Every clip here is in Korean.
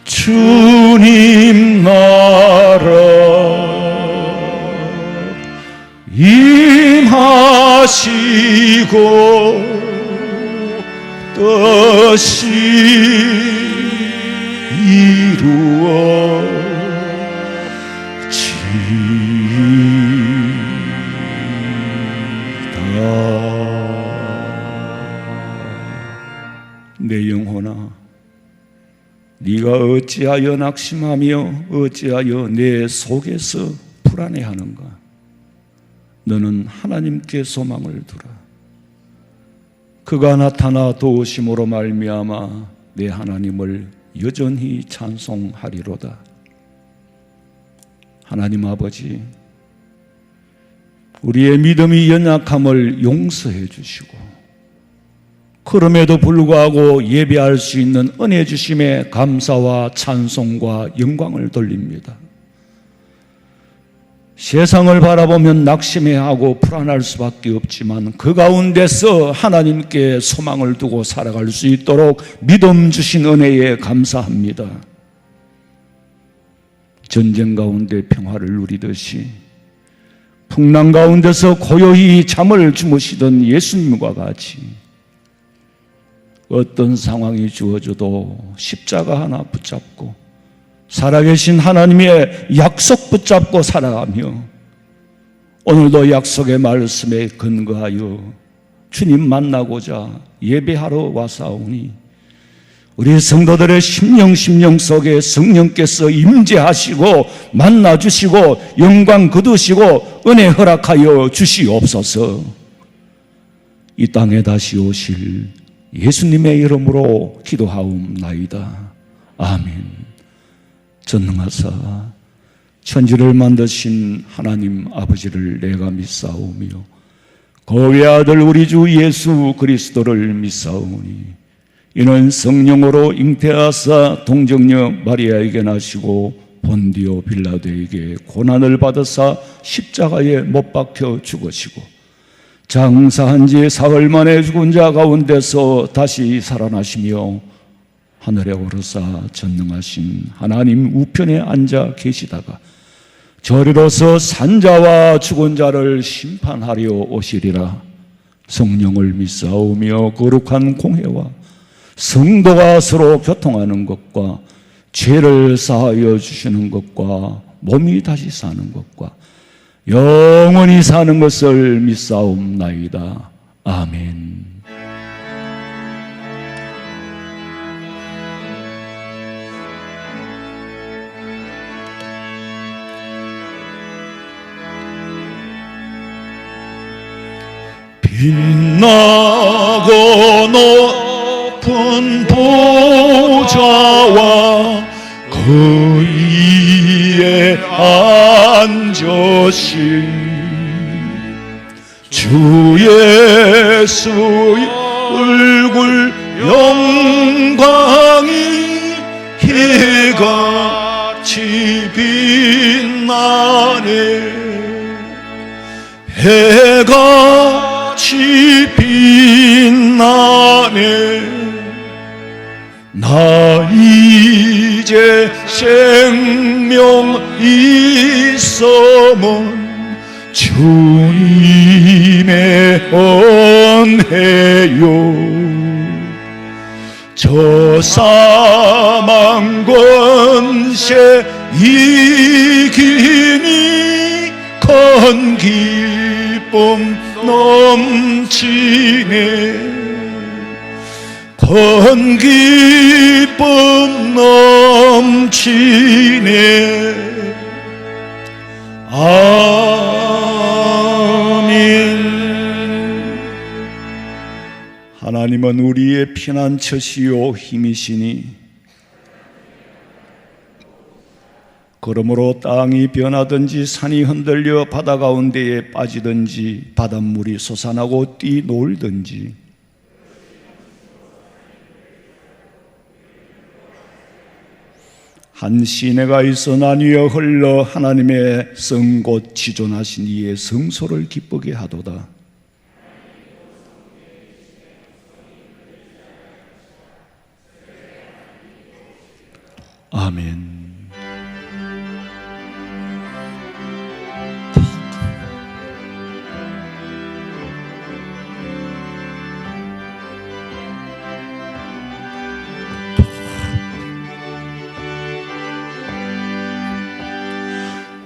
주님 나라 임하시고 뜻이 이루어지다. 내 영혼아, 네가 어찌하여 낙심하며 어찌하여 내 속에서 불안해하는가? 너는 하나님께 소망을 두라. 그가 나타나 도우심으로 말미암아 내 하나님을 여전히 찬송하리로다. 하나님 아버지, 우리의 믿음이 연약함을 용서해 주시고 그럼에도 불구하고 예배할 수 있는 은혜 주심에 감사와 찬송과 영광을 돌립니다. 세상을 바라보면 낙심해하고 불안할 수밖에 없지만 그 가운데서 하나님께 소망을 두고 살아갈 수 있도록 믿음 주신 은혜에 감사합니다. 전쟁 가운데 평화를 누리듯이 풍랑 가운데서 고요히 잠을 주무시던 예수님과 같이 어떤 상황이 주어져도 십자가 하나 붙잡고 살아계신 하나님의 약속 붙잡고 살아가며 오늘도 약속의 말씀에 근거하여 주님 만나고자 예배하러 와사오니 우리 성도들의 심령 속에 성령께서 임재하시고 만나주시고 영광 거두시고 은혜 허락하여 주시옵소서. 이 땅에 다시 오실 예수님의 이름으로 기도하옵나이다. 아멘. 전능하사 천지를 만드신 하나님 아버지를 내가 믿사오며 그의 아들 우리 주 예수 그리스도를 믿사오니 이는 성령으로 잉태하사 동정녀 마리아에게 나시고 본디오 빌라도에게 고난을 받으사 십자가에 못 박혀 죽으시고 장사한 지 사흘 만에 죽은 자 가운데서 다시 살아나시며 하늘에 오르사 전능하신 하나님 우편에 앉아 계시다가 저리로서 산자와 죽은 자를 심판하려 오시리라. 성령을 믿사오며 거룩한 공회와 성도가 서로 교통하는 것과 죄를 사하여 주시는 것과 몸이 다시 사는 것과 영원히 사는 것을 믿사옵나이다. 아멘. 빛나고 높은 보좌와 그 위에 앉으신 주 예수의 얼굴 영광이 해같이 빛나네. 해같이 빛나네. 나 이제 생명 있음은 주님의 은혜요. 저 사망 권세 이기니 큰 기쁨 넘치네. 큰 기쁨 넘치네. 아멘. 하나님은 우리의 피난처시요 힘이시니 그러므로 땅이 변하든지 산이 흔들려 바다 가운데에 빠지든지 바닷물이 솟아나고 뛰놀든지 한 시내가 있어 나뉘어 흘러 하나님의 성 곧 지존하신 이의 성소를 기쁘게 하도다. 아멘.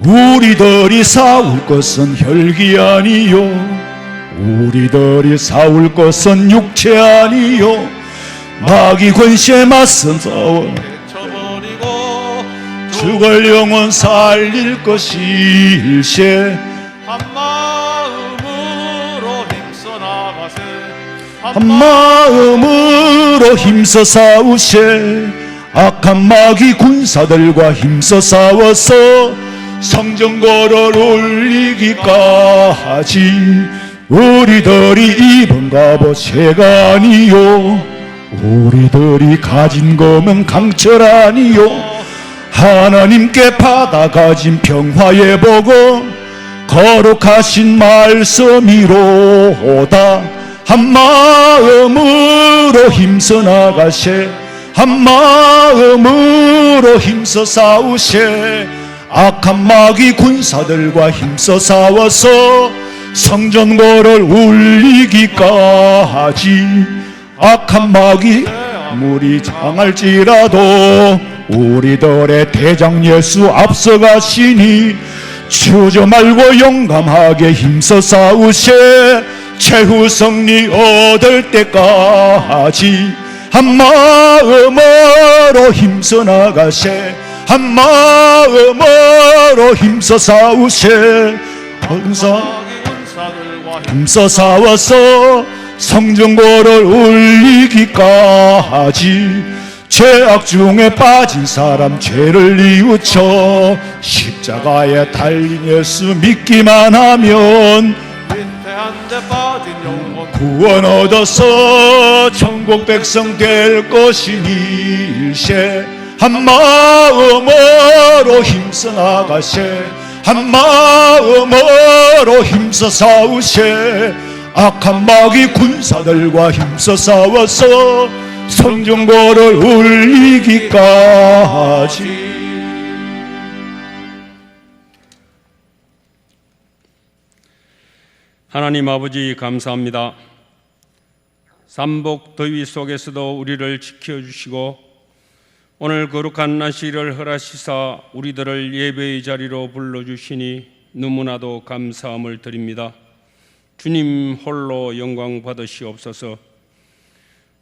우리들이 싸울 것은 혈기 아니요, 우리들이 싸울 것은 육체 아니요, 마귀 권세에 맞서 싸워 쳐버리고 죽을 영혼 살릴 것일세. 한마음으로 힘써 나가세. 한마음으로 힘써 싸우세. 악한 마귀 군사들과 힘써 싸워서 성전거를 올리기까지. 우리들이 입은 갑옷 새가 아니요, 우리들이 가진 거면 강철 아니요, 하나님께 받아가진 평화의 복음 거룩하신 말씀이로다. 한마음으로 힘써 나가세. 한마음으로 힘써 싸우세. 악한 마귀 군사들과 힘써 싸워서 성전거를 울리기까지. 악한 마귀 물이 장할지라도 우리들의 대장 예수 앞서가시니 주저 말고 용감하게 힘써 싸우세. 최후 승리 얻을 때까지. 한마음으로 힘써 나가세. 한마음으로 힘써 싸우세. 힘써 싸워서 성전거를 울리기까지. 죄악 중에 빠진 사람 죄를 뉘우쳐 십자가에 달린 예수 믿기만 하면 위태한데 빠진 영혼 구원 얻어서 천국 백성 될 것이니일세. 한마음으로 힘써 나가세. 한마음으로 힘써 싸우세. 악한 마귀 군사들과 힘써 싸워서 성전거를 울리기까지. 하나님 아버지 감사합니다. 삼복 더위 속에서도 우리를 지켜주시고 오늘 거룩한 날씨를 허락하시사 우리들을 예배의 자리로 불러주시니 너무나도 감사함을 드립니다. 주님 홀로 영광 받으시옵소서.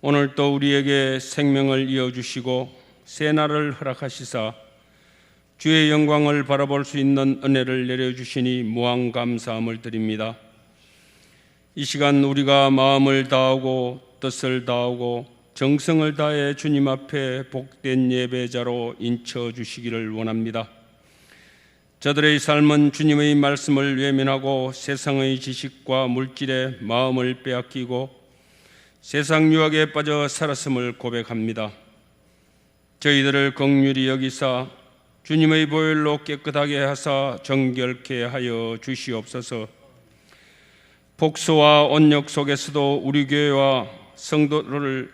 오늘 또 우리에게 생명을 이어주시고 새날을 허락하시사 주의 영광을 바라볼 수 있는 은혜를 내려주시니 무한 감사함을 드립니다. 이 시간 우리가 마음을 다하고 뜻을 다하고 정성을 다해 주님 앞에 복된 예배자로 인쳐주시기를 원합니다. 저들의 삶은 주님의 말씀을 외면하고 세상의 지식과 물질에 마음을 빼앗기고 세상 유혹에 빠져 살았음을 고백합니다. 저희들을 긍휼히 여기사 주님의 보혈로 깨끗하게 하사 정결케 하여 주시옵소서. 복수와 언역 속에서도 우리 교회와 성도를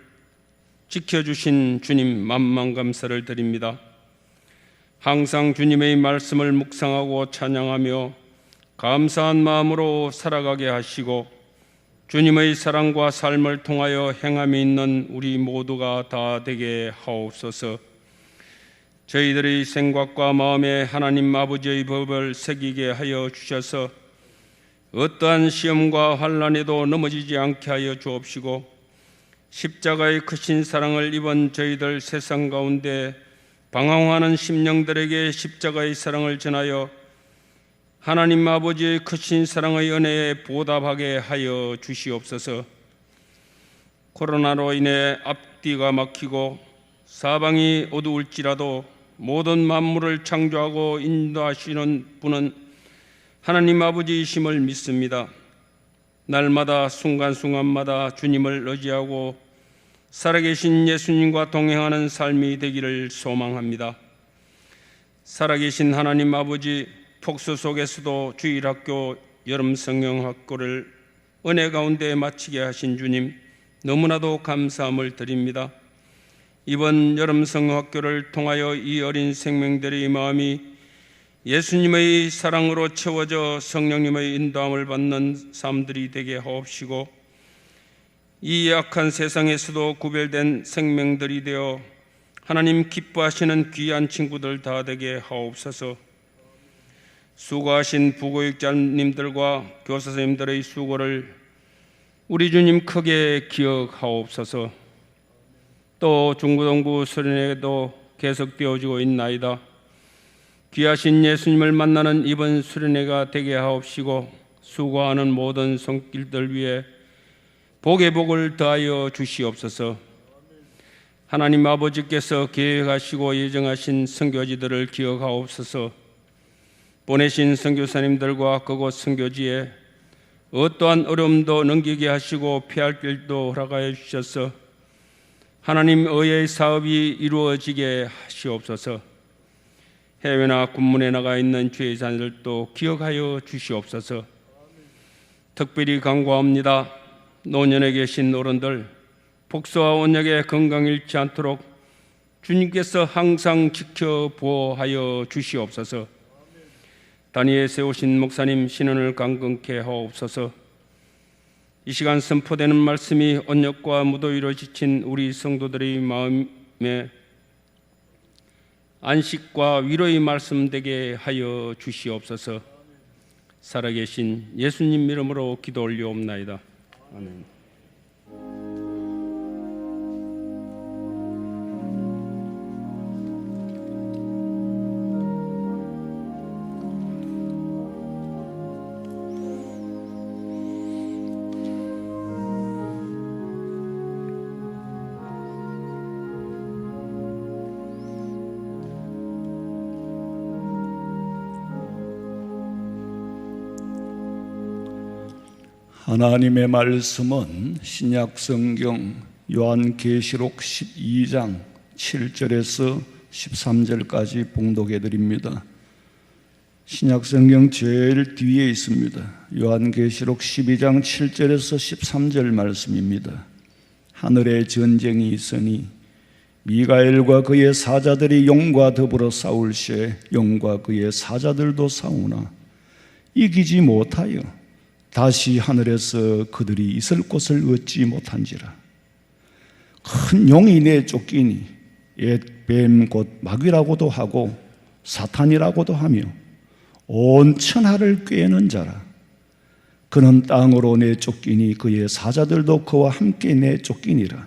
지켜주신 주님 만만 감사를 드립니다. 항상 주님의 말씀을 묵상하고 찬양하며 감사한 마음으로 살아가게 하시고 주님의 사랑과 삶을 통하여 행함이 있는 우리 모두가 다 되게 하옵소서. 저희들의 생각과 마음에 하나님 아버지의 법을 새기게 하여 주셔서 어떠한 시험과 환난에도 넘어지지 않게 하여 주옵시고 십자가의 크신 사랑을 입은 저희들 세상 가운데 방황하는 심령들에게 십자가의 사랑을 전하여 하나님 아버지의 크신 사랑의 은혜에 보답하게 하여 주시옵소서. 코로나로 인해 앞뒤가 막히고 사방이 어두울지라도 모든 만물을 창조하고 인도하시는 분은 하나님 아버지이심을 믿습니다. 날마다 순간순간마다 주님을 의지하고 살아계신 예수님과 동행하는 삶이 되기를 소망합니다. 살아계신 하나님 아버지, 폭소 속에서도 주일학교, 여름성경학교를 은혜 가운데 마치게 하신 주님 너무나도 감사함을 드립니다. 이번 여름 성학교를 통하여 이 어린 생명들의 마음이 예수님의 사랑으로 채워져 성령님의 인도함을 받는 삶들이 되게 하옵시고, 이 약한 세상에서도 구별된 생명들이 되어 하나님 기뻐하시는 귀한 친구들 다 되게 하옵소서. 수고하신 부교육자님들과 교사 선생님들의 수고를 우리 주님 크게 기억하옵소서. 또 중고등부 수련회도 계속되어지고 있나이다. 귀하신 예수님을 만나는 이번 수련회가 되게 하옵시고, 수고하는 모든 손길들 위해 복의 복을 더하여 주시옵소서. 하나님 아버지께서 계획하시고 예정하신 선교지들을 기억하옵소서. 보내신 선교사님들과 그곳 선교지에 어떠한 어려움도 넘기게 하시고 피할 길도 허락하여 주셔서 하나님 의의 사업이 이루어지게 하시옵소서. 해외나 군문에 나가 있는 주의 자녀들도 기억하여 주시옵소서. 특별히 간구합니다. 노년에 계신 어른들 복수와 언약의 건강 잃지 않도록 주님께서 항상 지켜 보호하여 주시옵소서. 단위에 세우신 목사님 신원을 강건케 하옵소서. 이 시간 선포되는 말씀이 언약과 무도위로 지친 우리 성도들의 마음에 안식과 위로의 말씀 되게 하여 주시옵소서. 살아계신 예수님 이름으로 기도 올리옵나이다. 아멘. 하나님의 말씀은 신약 성경 요한계시록 12장 7절에서 13절까지 봉독해 드립니다. 신약 성경 제일 뒤에 있습니다. 요한계시록 12장 7절에서 13절 말씀입니다. 하늘에 전쟁이 있으니 미가엘과 그의 사자들이 용과 더불어 싸울 시에 용과 그의 사자들도 싸우나 이기지 못하여 다시 하늘에서 그들이 있을 곳을 얻지 못한지라. 큰 용이 내쫓기니 옛 뱀 곧 마귀라고도 하고 사탄이라고도 하며 온 천하를 꾀는 자라. 그는 땅으로 내쫓기니 그의 사자들도 그와 함께 내쫓기니라.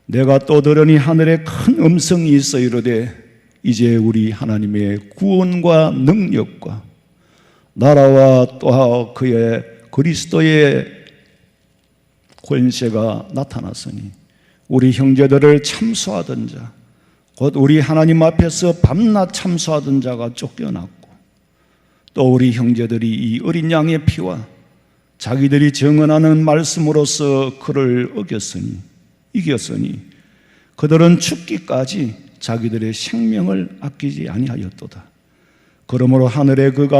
내가 또 들으니 하늘에 큰 음성이 있어 이르되 이제 우리 하나님의 구원과 능력과 나라와 또 그의 그리스도의 권세가 나타났으니 우리 형제들을 참수하던 자, 곧 우리 하나님 앞에서 밤낮 참수하던 자가 쫓겨났고 또 우리 형제들이 이 어린 양의 피와 자기들이 증언하는 말씀으로써 그를 이겼으니 그들은 죽기까지 자기들의 생명을 아끼지 아니하였도다. 그러므로 하늘과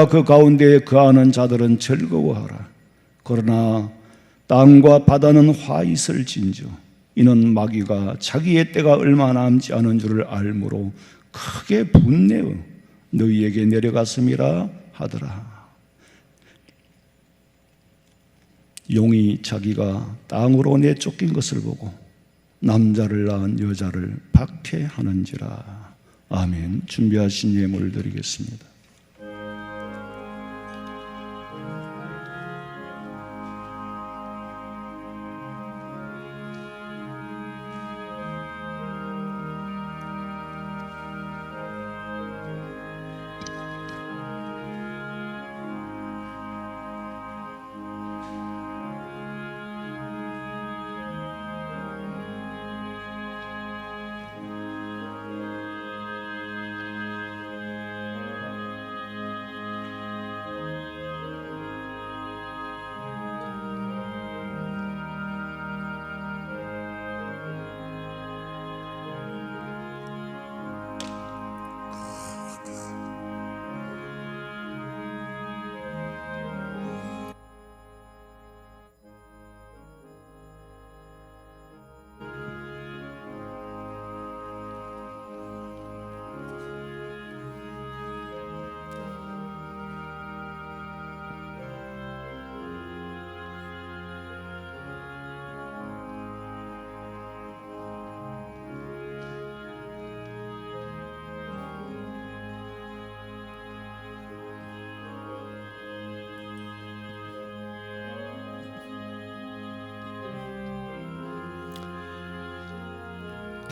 그 가운데에 거하는 자들은 즐거워하라. 그러나 땅과 바다는 화 있을진저 이는 마귀가 자기의 때가 얼마 남지 않은 줄을 알므로 크게 분내어 너희에게 내려갔음이라 하더라. 용이 자기가 땅으로 내쫓긴 것을 보고 남자를 낳은 여자를 박해하는지라. 아멘. 준비하신 예물을 드리겠습니다.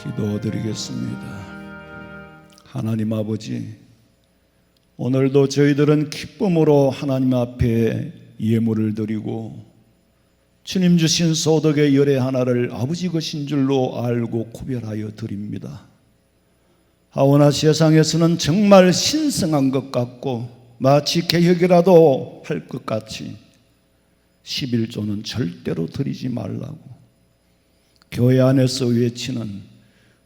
기도드리겠습니다. 하나님 아버지, 오늘도 저희들은 기쁨으로 하나님 앞에 예물을 드리고 주님 주신 소득의 열의 하나를 아버지 것인 줄로 알고 구별하여 드립니다. 하오나 세상에서는 정말 신성한 것 같고 마치 개혁이라도 할 것 같이 11조는 절대로 드리지 말라고 교회 안에서 외치는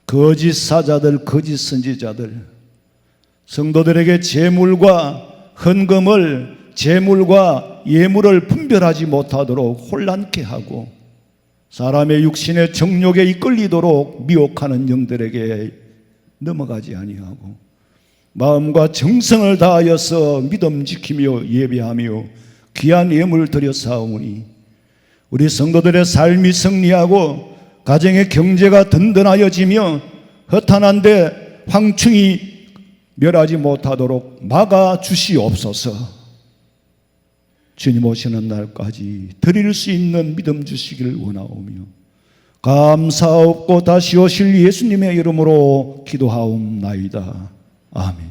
거짓 사자들, 거짓 선지자들, 성도들에게 재물과 헌금을, 재물과 예물을 분별하지 못하도록 혼란케 하고 사람의 육신의 정욕에 이끌리도록 미혹하는 영들에게 넘어가지 아니하고 마음과 정성을 다하여서 믿음 지키며 예배하며 귀한 예물을 드려 사오니 우리 성도들의 삶이 승리하고 가정의 경제가 든든하여지며 허탄한데 황충이 멸하지 못하도록 막아 주시옵소서. 주님 오시는 날까지 드릴 수 있는 믿음 주시기를 원하오며 감사없고 다시 오실 예수님의 이름으로 기도하옵나이다. 아멘.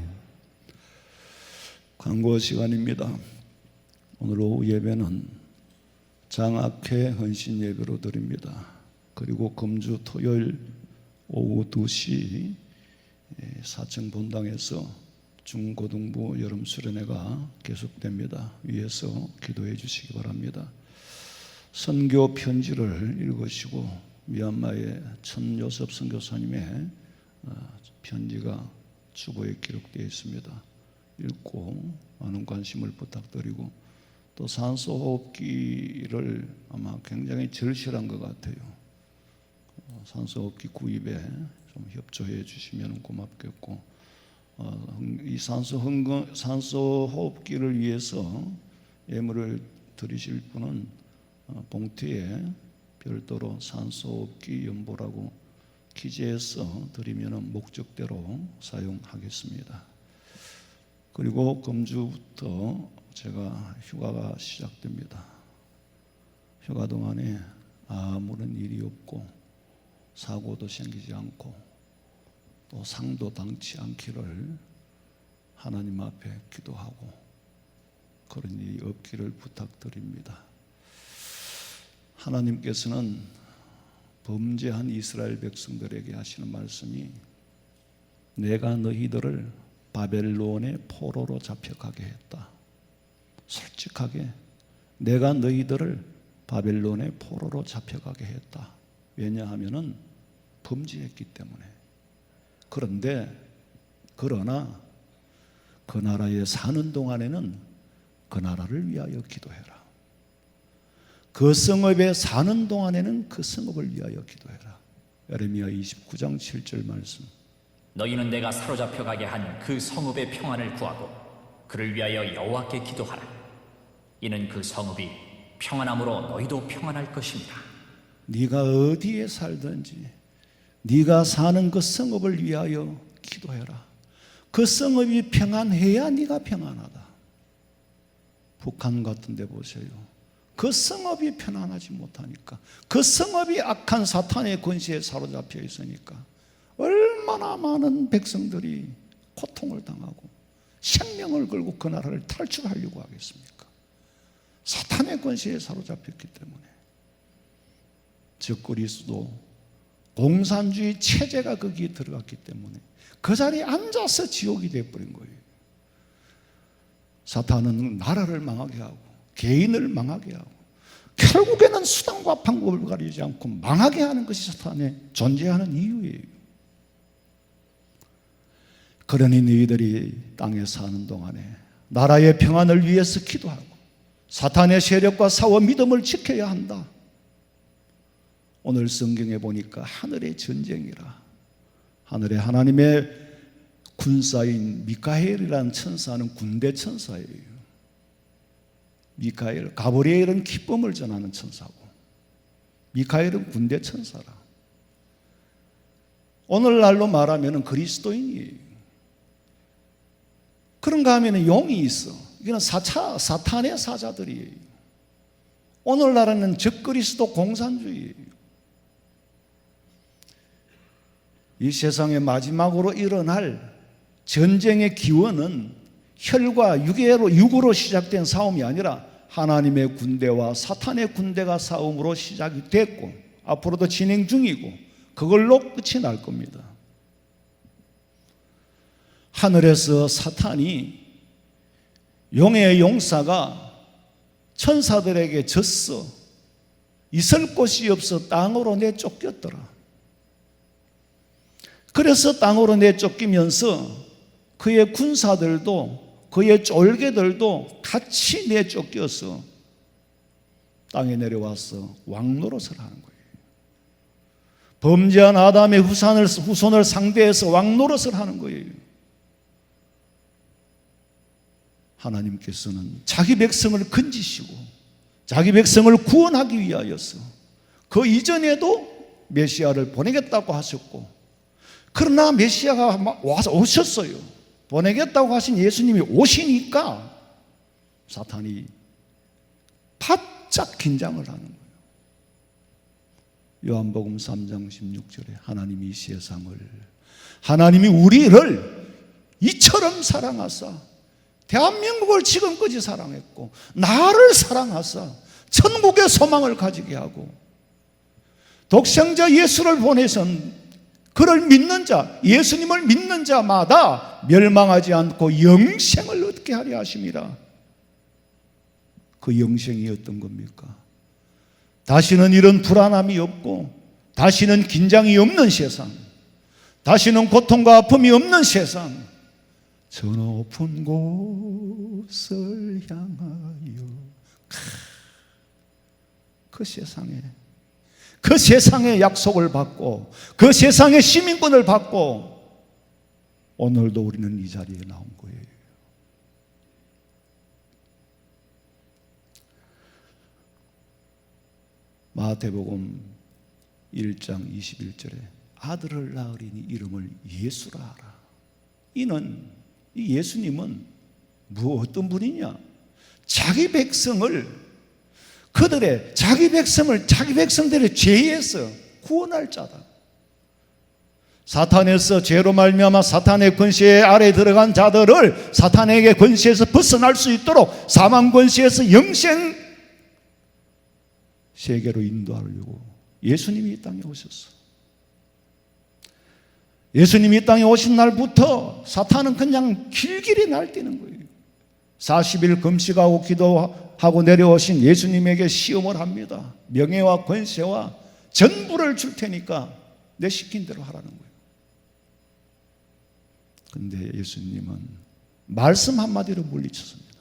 광고 시간입니다. 오늘 오후 예배는 장학회 헌신 예배로 드립니다. 그리고 금주 토요일 오후 2시 사청 본당에서 중고등부 여름 수련회가 계속됩니다. 위에서 기도해 주시기 바랍니다. 선교 편지를 읽으시고 미얀마의 천요섭 선교사님의 편지가 주보에 기록되어 있습니다. 읽고 많은 관심을 부탁드리고 또 산소호흡기를 아마 굉장히 절실한 것 같아요. 산소호흡기 구입에 좀 협조해 주시면 고맙겠고 이 산소호흡기를 위해서 예물을 드리실 분은 봉투에 별도로 산소호흡기 연보라고 기재해서 드리면 목적대로 사용하겠습니다. 그리고 금주부터 제가 휴가가 시작됩니다. 휴가 동안에 아무런 일이 없고 사고도 생기지 않고 또 상도 당치 않기를 하나님 앞에 기도하고 그런 일이 없기를 부탁드립니다. 하나님께서는 범죄한 이스라엘 백성들에게 하시는 말씀이 내가 너희들을 바벨론의 포로로 잡혀가게 했다. 솔직하게 내가 너희들을 바벨론의 포로로 잡혀가게 했다. 왜냐하면은 범죄했기 때문에. 그러나 그 나라에 사는 동안에는 그 나라를 위하여 기도해라. 그 성읍에 사는 동안에는 그 성읍을 위하여 기도해라. 예레미야 29장 7절 말씀. 너희는 내가 사로잡혀 가게 한 그 성읍의 평안을 구하고 그를 위하여 여호와께 기도하라. 이는 그 성읍이 평안함으로 너희도 평안할 것입니다. 네가 어디에 살든지 네가 사는 그 성읍을 위하여 기도해라. 그 성읍이 평안해야 네가 평안하다. 북한 같은 데 보세요. 그 성읍이 편안하지 못하니까, 그 성읍이 악한 사탄의 권세에 사로잡혀 있으니까 얼마나 많은 백성들이 고통을 당하고 생명을 걸고 그 나라를 탈출하려고 하겠습니까? 사탄의 권세에 사로잡혔기 때문에. 적그리스도 공산주의 체제가 거기에 들어갔기 때문에 그 자리에 앉아서 지옥이 되어버린 거예요. 사탄은 나라를 망하게 하고 개인을 망하게 하고 결국에는 수단과 방법을 가리지 않고 망하게 하는 것이 사탄의 존재하는 이유예요. 그러니 너희들이 땅에 사는 동안에 나라의 평안을 위해서 기도하고 사탄의 세력과 싸워 믿음을 지켜야 한다. 오늘 성경에 보니까 하늘의 전쟁이라, 하늘에 하나님의 군사인 미카엘이라는 천사는 군대 천사예요. 미카엘, 가브리엘은 기쁨을 전하는 천사고 미카엘은 군대 천사라. 오늘날로 말하면 그리스도인이에요. 그런가 하면 용이 있어. 이거는 사탄의 사자들이에요. 오늘날에는 적그리스도 공산주의예요. 이 세상의 마지막으로 일어날 전쟁의 기원은 혈과 육으로 시작된 싸움이 아니라 하나님의 군대와 사탄의 군대가 싸움으로 시작이 됐고 앞으로도 진행 중이고 그걸로 끝이 날 겁니다. 하늘에서 사탄이 용의 용사가 천사들에게 졌어. 있을 곳이 없어 땅으로 내쫓겼더라. 그래서 땅으로 내쫓기면서 그의 군사들도 그의 쫄개들도 같이 내쫓겨서 땅에 내려와서 왕노릇을 하는 거예요. 범죄한 아담의 후손을 상대해서 왕노릇을 하는 거예요. 하나님께서는 자기 백성을 건지시고 자기 백성을 구원하기 위하여서 그 이전에도 메시아를 보내겠다고 하셨고, 그러나 메시아가 와서 오셨어요. 보내겠다고 하신 예수님이 오시니까 사탄이 바짝 긴장을 하는 거예요. 요한복음 3장 16절에 하나님이 우리를 이처럼 사랑하사 대한민국을 지금까지 사랑했고 나를 사랑하사 천국의 소망을 가지게 하고 독생자 예수를 보내선 그를 믿는 자, 예수님을 믿는 자마다 멸망하지 않고 영생을 얻게 하려 하심이라. 그 영생이 어떤 겁니까? 다시는 이런 불안함이 없고 다시는 긴장이 없는 세상, 다시는 고통과 아픔이 없는 세상, 저 높은 곳을 향하여. 그 세상의 약속을 받고 그 세상의 시민권을 받고 오늘도 우리는 이 자리에 나온 거예요. 마태복음 1장 21절에 아들을 낳으리니 이름을 예수라 하라. 이 예수님은 어떤 분이냐? 자기 백성들의 죄에서 구원할 자다. 사탄에서 죄로 말미암아 사탄의 권세 아래 들어간 자들을 사탄에게 권세에서 벗어날 수 있도록 사망 권세에서 영생 세계로 인도하려고 예수님이 이 땅에 오셨어. 예수님이 이 땅에 오신 날부터 사탄은 그냥 길길이 날뛰는 거예요. 40일 금식하고 기도하고 내려오신 예수님에게 시험을 합니다. 명예와 권세와 전부를 줄 테니까 내 시킨 대로 하라는 거예요. 그런데 예수님은 말씀 한마디로 물리쳤습니다.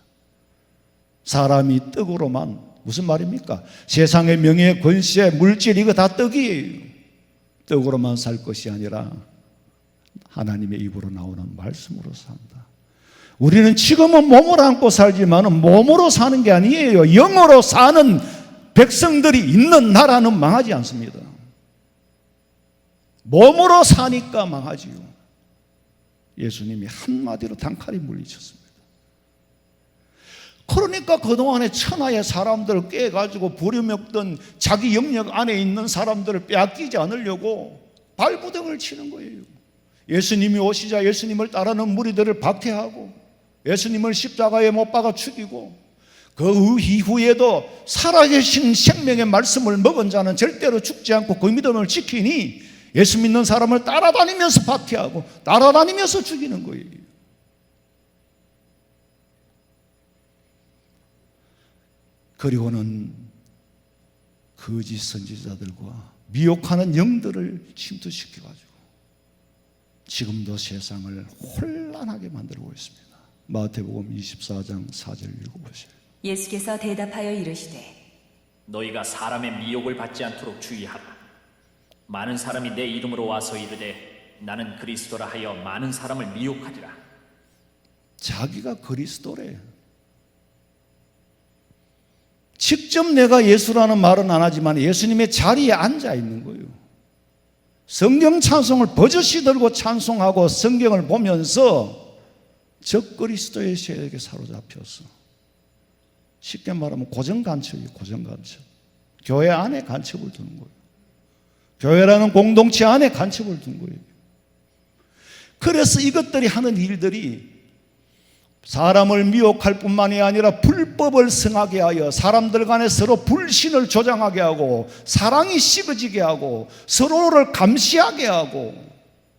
사람이 떡으로만, 무슨 말입니까? 세상의 명예, 권세, 물질 이거 다 떡이에요. 떡으로만 살 것이 아니라 하나님의 입으로 나오는 말씀으로 산다. 우리는 지금은 몸을 안고 살지만 몸으로 사는 게 아니에요. 영으로 사는 백성들이 있는 나라는 망하지 않습니다. 몸으로 사니까 망하지요. 예수님이 한마디로 단칼에 물리쳤습니다. 그러니까 그동안에 천하의 사람들을 깨가지고 부려먹던 자기 영역 안에 있는 사람들을 빼앗기지 않으려고 발부둥을 치는 거예요. 예수님이 오시자 예수님을 따르는 무리들을 박해하고 예수님을 십자가에 못 박아 죽이고 그 이후에도 살아계신 생명의 말씀을 먹은 자는 절대로 죽지 않고 그 믿음을 지키니 예수 믿는 사람을 따라다니면서 박해하고 따라다니면서 죽이는 거예요. 그리고는 거짓 선지자들과 미혹하는 영들을 침투시켜가지고 지금도 세상을 혼란하게 만들고 있습니다. 마태복음 24장 4절 읽어보세요. 예수께서 대답하여 이르시되 너희가 사람의 미혹을 받지 않도록 주의하라. 많은 사람이 내 이름으로 와서 이르되 나는 그리스도라 하여 많은 사람을 미혹하리라. 자기가 그리스도래. 직접 내가 예수라는 말은 안 하지만 예수님의 자리에 앉아 있는 거예요. 성경 찬송을 버젓이 들고 찬송하고 성경을 보면서 적 그리스도의 세력에 사로잡혀서, 쉽게 말하면 고정간첩이에요. 고정간첩. 교회 안에 간첩을 두는 거예요. 교회라는 공동체 안에 간첩을 둔 거예요. 그래서 이것들이 하는 일들이 사람을 미혹할 뿐만이 아니라 불법을 성하게 하여 사람들 간에 서로 불신을 조장하게 하고 사랑이 식어지게 하고 서로를 감시하게 하고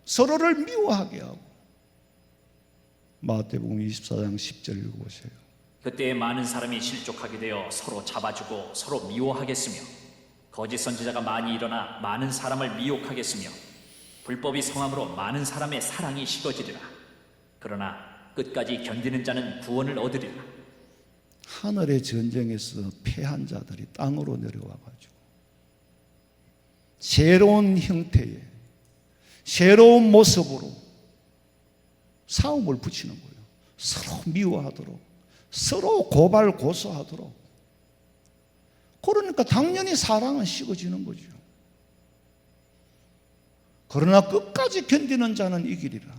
서로를 미워하게 하고. 마태복음 24장 10절 읽어보세요. 그때 많은 사람이 실족하게 되어 서로 잡아주고 서로 미워하겠으며 거짓 선지자가 많이 일어나 많은 사람을 미혹하겠으며 불법이 성함으로 많은 사람의 사랑이 식어지리라. 그러나 끝까지 견디는 자는 구원을 얻으리라. 하늘의 전쟁에서 패한 자들이 땅으로 내려와가지고 새로운 형태의 새로운 모습으로 싸움을 붙이는 거예요. 서로 미워하도록, 서로 고발 고소하도록. 그러니까 당연히 사랑은 식어지는 거죠. 그러나 끝까지 견디는 자는 이기리라.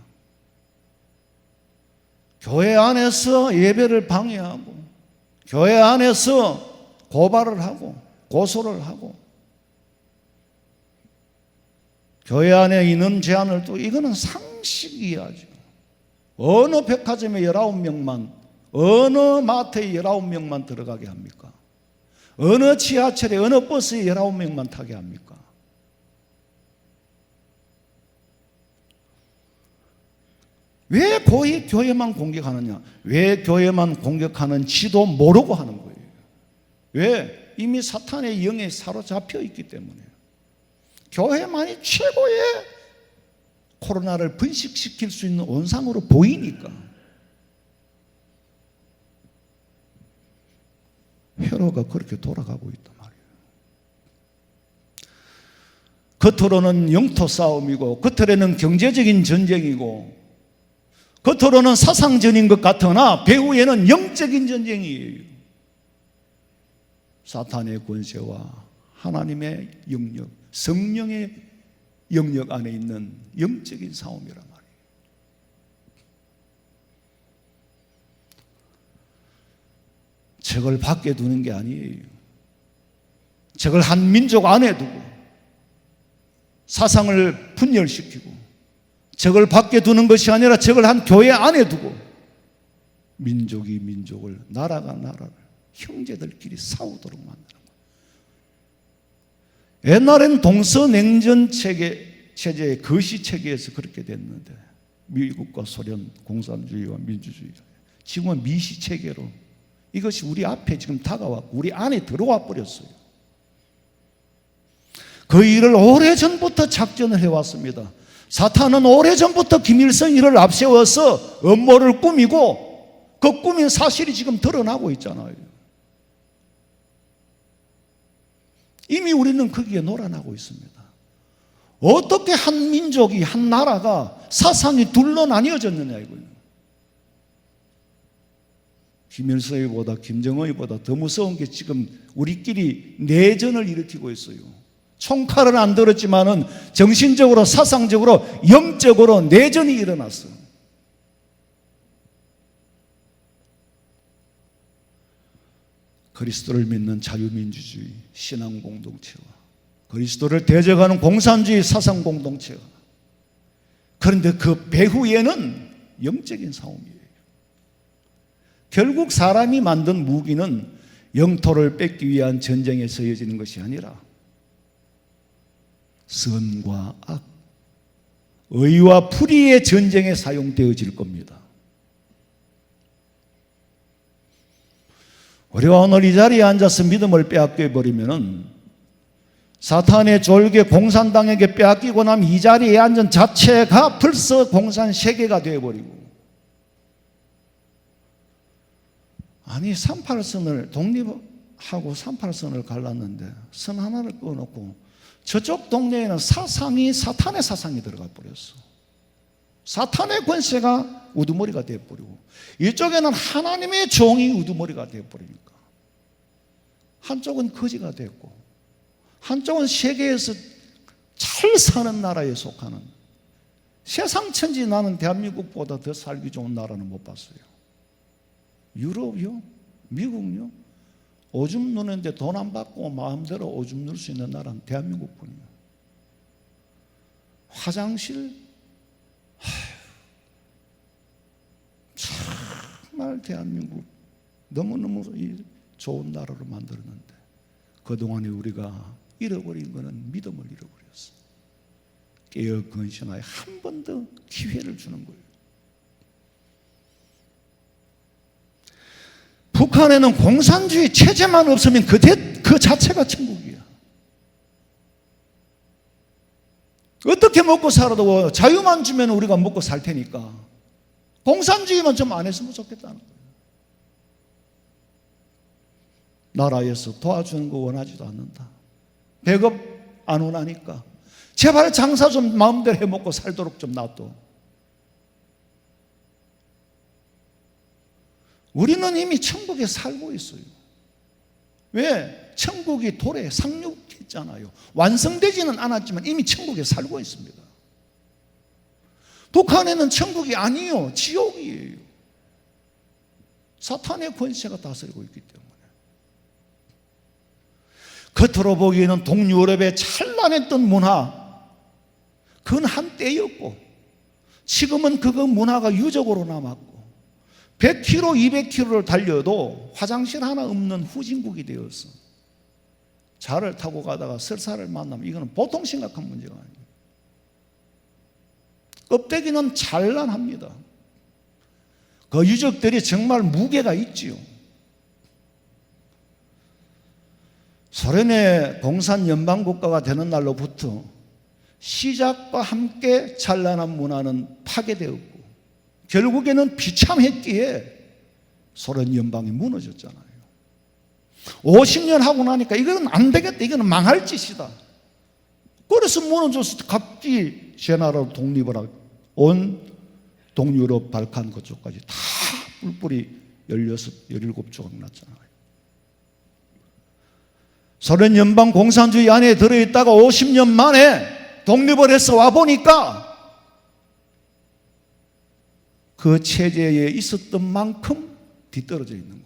교회 안에서 예배를 방해하고 교회 안에서 고발을 하고 고소를 하고 교회 안에 인원 제한을 또 이거는 상식이야죠. 어느 백화점에 19명만, 어느 마트에 19명만 들어가게 합니까? 어느 지하철에 어느 버스에 19명만 타게 합니까? 왜 고이 교회만 공격하느냐? 왜 교회만 공격하는지도 모르고 하는 거예요. 왜? 이미 사탄의 영에 사로잡혀 있기 때문에. 교회만이 최고의 코로나를 분식시킬 수 있는 온상으로 보이니까. 회로가 그렇게 돌아가고 있단 말이에요. 겉으로는 영토 싸움이고 겉으로는 경제적인 전쟁이고 겉으로는 사상전인 것 같으나 배후에는 영적인 전쟁이에요. 사탄의 권세와 하나님의 영역, 성령의 영역 안에 있는 영적인 싸움이란 말이에요. 적을 밖에 두는 게 아니에요. 적을 한 민족 안에 두고 사상을 분열시키고 적을 밖에 두는 것이 아니라 적을 한 교회 안에 두고 민족이 민족을, 나라가 나라를, 형제들끼리 싸우도록 만드는 거예요. 옛날엔 동서냉전 체제의 거시 체계에서 그렇게 됐는데 미국과 소련 공산주의와 민주주의가 지금은 미시 체계로 이것이 우리 앞에 지금 다가왔고 우리 안에 들어와 버렸어요. 그 일을 오래전부터 작전을 해왔습니다. 사탄은 오래전부터 김일성이를 앞세워서 음모를 꾸미고 그 꾸민 사실이 지금 드러나고 있잖아요. 이미 우리는 거기에 놀아나고 있습니다. 어떻게 한 민족이, 한 나라가 사상이 둘로 나뉘어졌느냐 이거예요. 김일성이보다 김정은이보다 더 무서운 게 지금 우리끼리 내전을 일으키고 있어요. 총칼은 안 들었지만은 정신적으로, 사상적으로, 영적으로 내전이 일어났어. 그리스도를 믿는 자유민주주의 신앙 공동체와 그리스도를 대적하는 공산주의 사상 공동체가, 그런데 그 배후에는 영적인 싸움이에요. 결국 사람이 만든 무기는 영토를 뺏기 위한 전쟁에 쓰여지는 것이 아니라 선과 악, 의와 불의의 전쟁에 사용되어질 겁니다. 우리가 오늘 이 자리에 앉아서 믿음을 빼앗겨 버리면은 사탄의 졸개 공산당에게 빼앗기고 나면 이 자리에 앉은 자체가 벌써 공산 세계가 되어버리고, 아니 38선을 독립하고 38선을 갈랐는데 선 하나를 꺼놓고 저쪽 동네에는 사상이 사탄의 사상이 들어가 버렸어. 사탄의 권세가 우두머리가 되어버리고 이쪽에는 하나님의 종이 우두머리가 되어버리니까 한쪽은 거지가 됐고 한쪽은 세계에서 잘 사는 나라에 속하는, 세상 천지 나는 대한민국보다 더 살기 좋은 나라는 못 봤어요. 유럽요? 미국요? 오줌 누는데 돈 안 받고 마음대로 오줌 누를 수 있는 나라는 대한민국뿐이에요. 화장실 정말 대한민국 너무너무 좋은 나라로 만들었는데 그동안에 우리가 잃어버린 것은 믿음을 잃어버렸어. 깨어 건신하여 한 번 더 기회를 주는 거예요. 북한에는 공산주의 체제만 없으면 그 자체가 천국이야. 어떻게 먹고 살아도 자유만 주면 우리가 먹고 살 테니까 공산주의만 좀 안 했으면 좋겠다는 거예요. 나라에서 도와주는 거 원하지도 않는다. 배급 안 원하니까 제발 장사 좀 마음대로 해먹고 살도록 좀 놔둬. 우리는 이미 천국에 살고 있어요. 왜? 천국이 돌에 상륙했잖아요. 완성되지는 않았지만 이미 천국에 살고 있습니다. 북한에는 천국이 아니요, 지옥이에요. 사탄의 권세가 다스리고 있기 때문에. 겉으로 보기에는 동유럽의 찬란했던 문화, 그건 한때였고 지금은 그 문화가 유적으로 남았고 100km, 200km를 달려도 화장실 하나 없는 후진국이 되었어. 차를 타고 가다가 설사를 만나면 이거는 보통 심각한 문제가 아니에요. 껍데기는 찬란합니다. 그 유적들이 정말 무게가 있지요. 소련의 공산연방국가가 되는 날로부터 시작과 함께 찬란한 문화는 파괴되었고 결국에는 비참했기에 소련 연방이 무너졌잖아요. 50년 하고 나니까 이거는 안 되겠다. 이거는 망할 짓이다. 그래서 무너져서 각기 제 나라로 독립을 하고 온 동유럽, 발칸 그쪽까지 다 뿔뿔이 16, 17조각 났잖아요. 소련 연방 공산주의 안에 들어있다가 50년 만에 독립을 해서 와보니까 그 체제에 있었던 만큼 뒤떨어져 있는 거예요.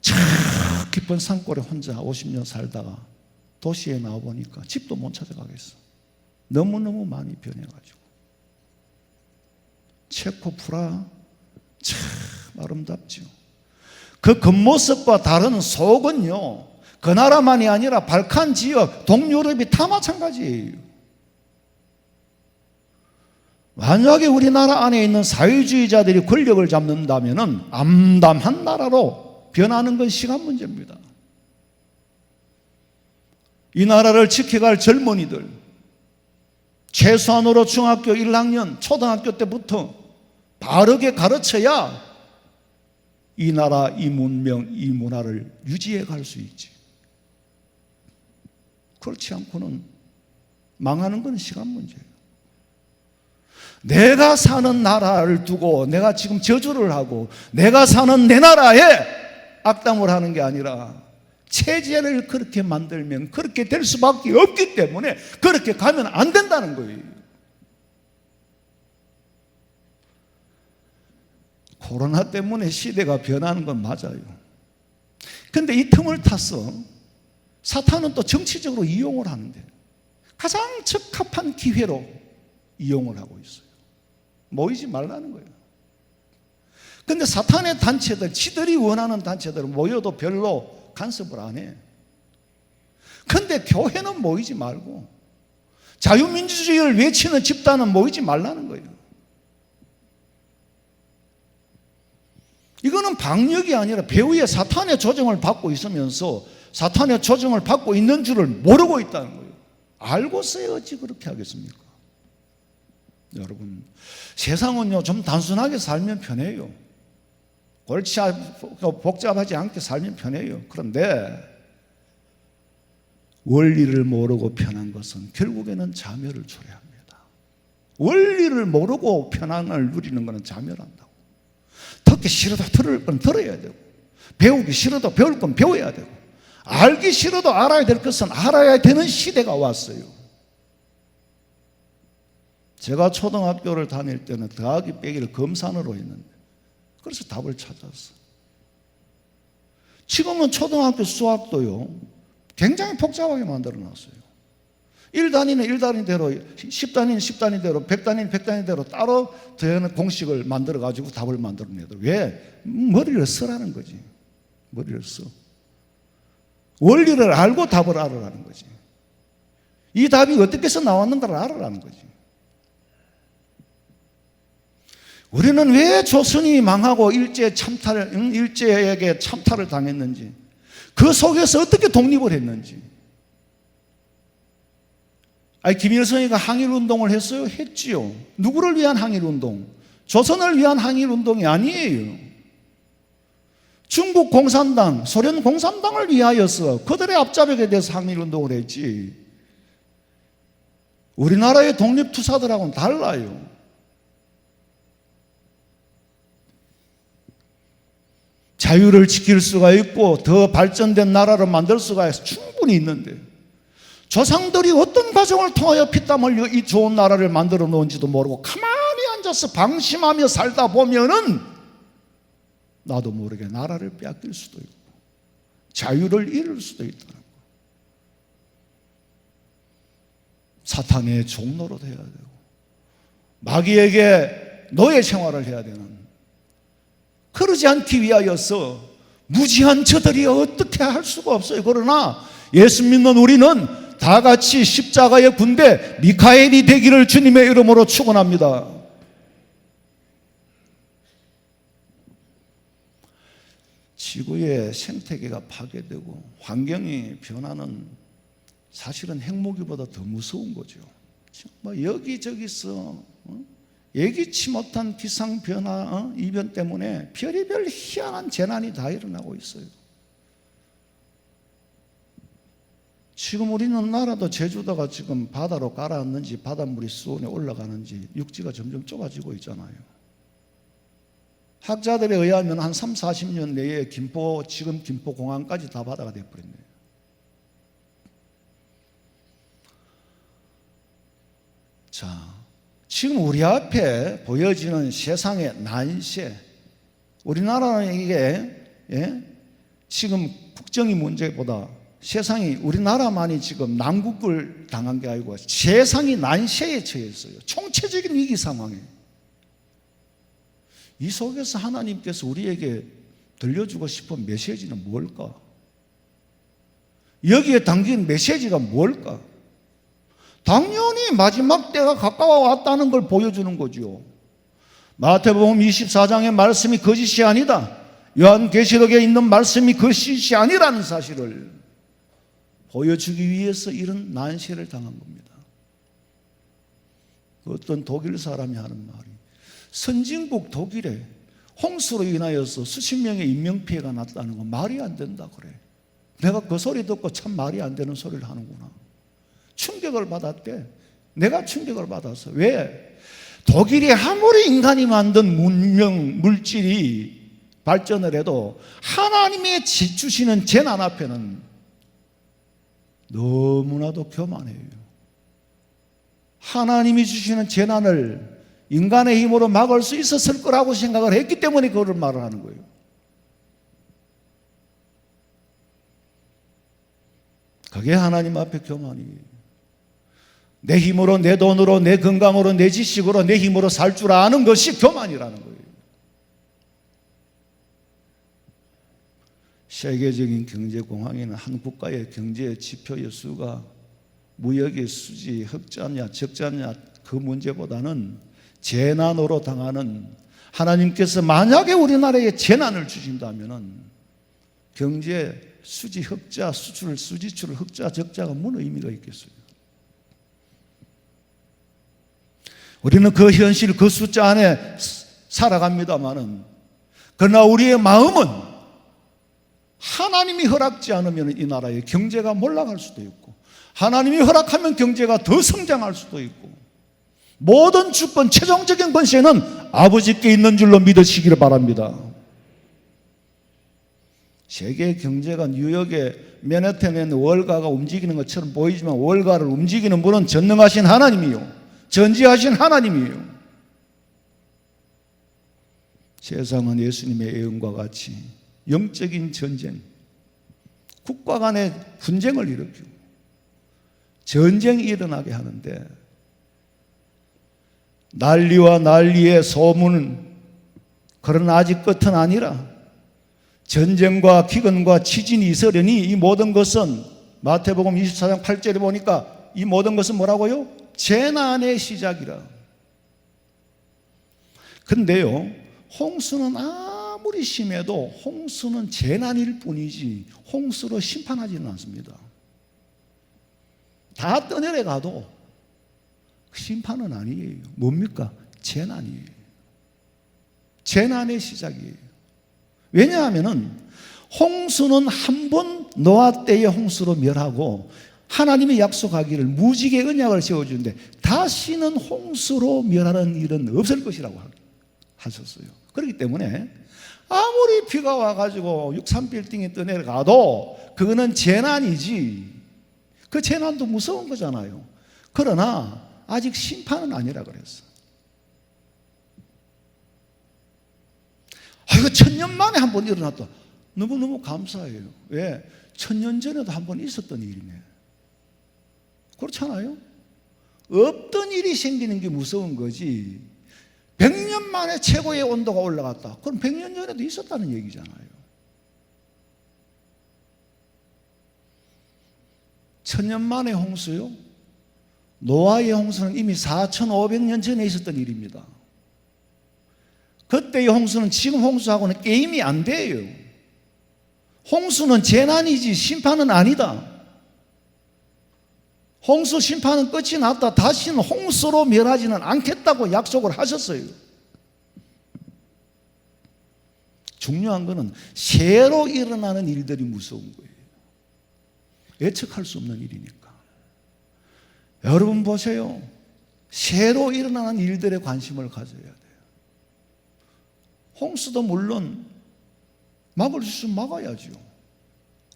저 깊은 산골에 혼자 50년 살다가 도시에 나와보니까 집도 못 찾아가겠어. 너무너무 많이 변해가지고. 체코 프라 참 아름답죠. 그 겉모습과 다른 속은요, 그 나라만이 아니라 발칸 지역, 동유럽이 다 마찬가지예요. 만약에 우리나라 안에 있는 사회주의자들이 권력을 잡는다면 암담한 나라로 변하는 건 시간 문제입니다. 이 나라를 지켜갈 젊은이들, 최소한으로 중학교 1학년, 초등학교 때부터 바르게 가르쳐야 이 나라, 이 문명, 이 문화를 유지해 갈 수 있지. 그렇지 않고는 망하는 건 시간 문제예요. 내가 사는 나라를 두고 내가 지금 저주를 하고 내가 사는 내 나라에 악담을 하는 게 아니라 체제를 그렇게 만들면 그렇게 될 수밖에 없기 때문에 그렇게 가면 안 된다는 거예요. 코로나 때문에 시대가 변하는 건 맞아요. 그런데 이 틈을 타서 사탄은 또 정치적으로 이용을 하는데 가장 적합한 기회로 이용을 하고 있어요. 모이지 말라는 거예요. 그런데 사탄의 단체들, 지들이 원하는 단체들은 모여도 별로 간섭을 안 해. 그런데 교회는 모이지 말고 자유민주주의를 외치는 집단은 모이지 말라는 거예요. 이거는 방역이 아니라 배후에 사탄의 조정을 받고 있으면서 사탄의 조정을 받고 있는 줄을 모르고 있다는 거예요. 알고서야 어찌 그렇게 하겠습니까? 여러분, 세상은요 좀 단순하게 살면 편해요. 골치 복잡하지 않게 살면 편해요. 그런데 원리를 모르고 편한 것은 결국에는 자멸을 초래합니다. 원리를 모르고 편안을 누리는 것은 자멸한다고. 듣기 싫어도 들을 건 들어야 되고 배우기 싫어도 배울 건 배워야 되고 알기 싫어도 알아야 될 것은 알아야 되는 시대가 왔어요. 제가 초등학교를 다닐 때는 더하기 빼기를 검산으로 했는데 그래서 답을 찾았어. 지금은 초등학교 수학도요 굉장히 복잡하게 만들어놨어요. 1단위는 1단위대로, 10단위는 10단위대로, 100단위는 100단위대로 따로 더하는 공식을 만들어가지고 답을 만들어내더라고요. 왜? 머리를 쓰라는 거지. 머리를 써. 원리를 알고 답을 알아라는 거지. 이 답이 어떻게 해서 나왔는가를 알아라는 거지. 우리는 왜 조선이 망하고 일제에게 참탈을 당했는지, 그 속에서 어떻게 독립을 했는지. 김일성이가 항일운동을 했어요? 했지요. 누구를 위한 항일운동? 조선을 위한 항일운동이 아니에요. 중국 공산당, 소련 공산당을 위하여서 그들의 앞잡이에 대해서 항일운동을 했지. 우리나라의 독립투사들하고는 달라요. 자유를 지킬 수가 있고 더 발전된 나라를 만들 수가 충분히 있는데, 조상들이 어떤 과정을 통하여 피땀 흘려 이 좋은 나라를 만들어 놓은지도 모르고 가만히 앉아서 방심하며 살다 보면은 나도 모르게 나라를 빼앗길 수도 있고 자유를 잃을 수도 있다는 거. 사탄의 종로로 돼야 되고 마귀에게 노예 생활을 해야 되는, 그러지 않기 위하여서 무지한 저들이 어떻게 할 수가 없어요. 그러나 예수 믿는 우리는 다 같이 십자가의 군대 미카엘이 되기를 주님의 이름으로 축원합니다. 지구의 생태계가 파괴되고 환경이 변하는, 사실은 핵무기보다 더 무서운 거죠. 여기저기서 예기치 못한 기상변화, 이변 때문에 별의별 희한한 재난이 다 일어나고 있어요. 지금 우리는 나라도 제주도가 지금 바다로 가라앉는지 바닷물이 수온에 올라가는지 육지가 점점 좁아지고 있잖아요. 학자들에 의하면 한 3, 40년 내에 지금 김포공항까지 다 바다가 되어버렸네요. 자, 지금 우리 앞에 보여지는 세상의 난세, 우리나라는 이게 지금 국정이 문제보다 세상이, 우리나라만이 지금 난국을 당한 게 아니고 세상이 난세에 처했어요. 총체적인 위기 상황에. 이 속에서 하나님께서 우리에게 들려주고 싶은 메시지는 뭘까? 여기에 담긴 메시지가 뭘까? 당연히 마지막 때가 가까워 왔다는 걸 보여주는 거죠. 마태복음 24장의 말씀이 거짓이 아니다, 요한계시록에 있는 말씀이 거짓이 아니라는 사실을 보여주기 위해서 이런 난세를 당한 겁니다. 어떤 독일 사람이 하는 말이, 선진국 독일에 홍수로 인하여서 수십 명의 인명피해가 났다는 건 말이 안 된다 그래. 내가 그 소리 듣고 참 말이 안 되는 소리를 하는구나. 충격을 받았대. 내가 충격을 받았어. 왜? 독일이 아무리 인간이 만든 문명, 물질이 발전을 해도 하나님의 주시는 재난 앞에는 너무나도 교만해요. 하나님이 주시는 재난을 인간의 힘으로 막을 수 있었을 거라고 생각을 했기 때문에 그런 말을 하는 거예요. 그게 하나님 앞에 교만이에요. 내 힘으로, 내 돈으로, 내 건강으로, 내 지식으로, 내 힘으로 살 줄 아는 것이 교만이라는 거예요. 세계적인 경제공황에는 한 국가의 경제 지표의 수가 무역의 수지 흑자냐 적자냐 그 문제보다는 재난으로 당하는, 하나님께서 만약에 우리나라에 재난을 주신다면 경제 수지 흑자, 수출 수지출 흑자 적자가 무슨 의미가 있겠어요? 우리는 그 현실, 그 숫자 안에 살아갑니다마는, 그러나 우리의 마음은 하나님이 허락지 않으면 이 나라의 경제가 몰락할 수도 있고, 하나님이 허락하면 경제가 더 성장할 수도 있고, 모든 주권, 최종적인 권세는 아버지께 있는 줄로 믿으시기를 바랍니다. 세계 경제가 뉴욕의 맨해튼에 있는 월가가 움직이는 것처럼 보이지만 월가를 움직이는 분은 전능하신 하나님이요, 전지하신 하나님이에요. 세상은 예수님의 예언과 같이 영적인 전쟁, 국가 간의 분쟁을 일으키고 전쟁이 일어나게 하는데 난리와 난리의 소문은 그러나 아직 끝은 아니라 전쟁과 기근과 지진이 있으려니 이 모든 것은 마태복음 24장 8절에 보니까 이 모든 것은 뭐라고요? 재난의 시작이라. 근데요, 홍수는 아무리 심해도 홍수는 재난일 뿐이지 홍수로 심판하지는 않습니다. 다 떠내려 가도 심판은 아니에요. 뭡니까? 재난이에요. 재난의 시작이에요. 왜냐하면은 홍수는 한 번 노아 때의 홍수로 멸하고 하나님이 약속하기를 무지개 언약을 세워주는데 다시는 홍수로 멸하는 일은 없을 것이라고 하셨어요. 그렇기 때문에 아무리 비가 와가지고 63빌딩이 떠내려가도 그거는 재난이지, 그 재난도 무서운 거잖아요. 그러나 아직 심판은 아니라 그랬어. 이거 1000년 만에 한 번 일어났다. 너무너무 감사해요. 왜? 1000년 전에도 한 번 있었던 일이네. 그렇잖아요? 없던 일이 생기는 게 무서운 거지. 100년 만에 최고의 온도가 올라갔다. 그럼 100년 전에도 있었다는 얘기잖아요. 1000년 만에 홍수요? 노아의 홍수는 이미 4500년 전에 있었던 일입니다. 그때의 홍수는 지금 홍수하고는 게임이 안 돼요. 홍수는 재난이지 심판은 아니다. 홍수 심판은 끝이 났다. 다시는 홍수로 멸하지는 않겠다고 약속을 하셨어요. 중요한 것은 새로 일어나는 일들이 무서운 거예요. 예측할 수 없는 일이니까. 여러분 보세요. 새로 일어나는 일들에 관심을 가져야 돼요. 홍수도 물론 막을 수 있으면 막아야죠.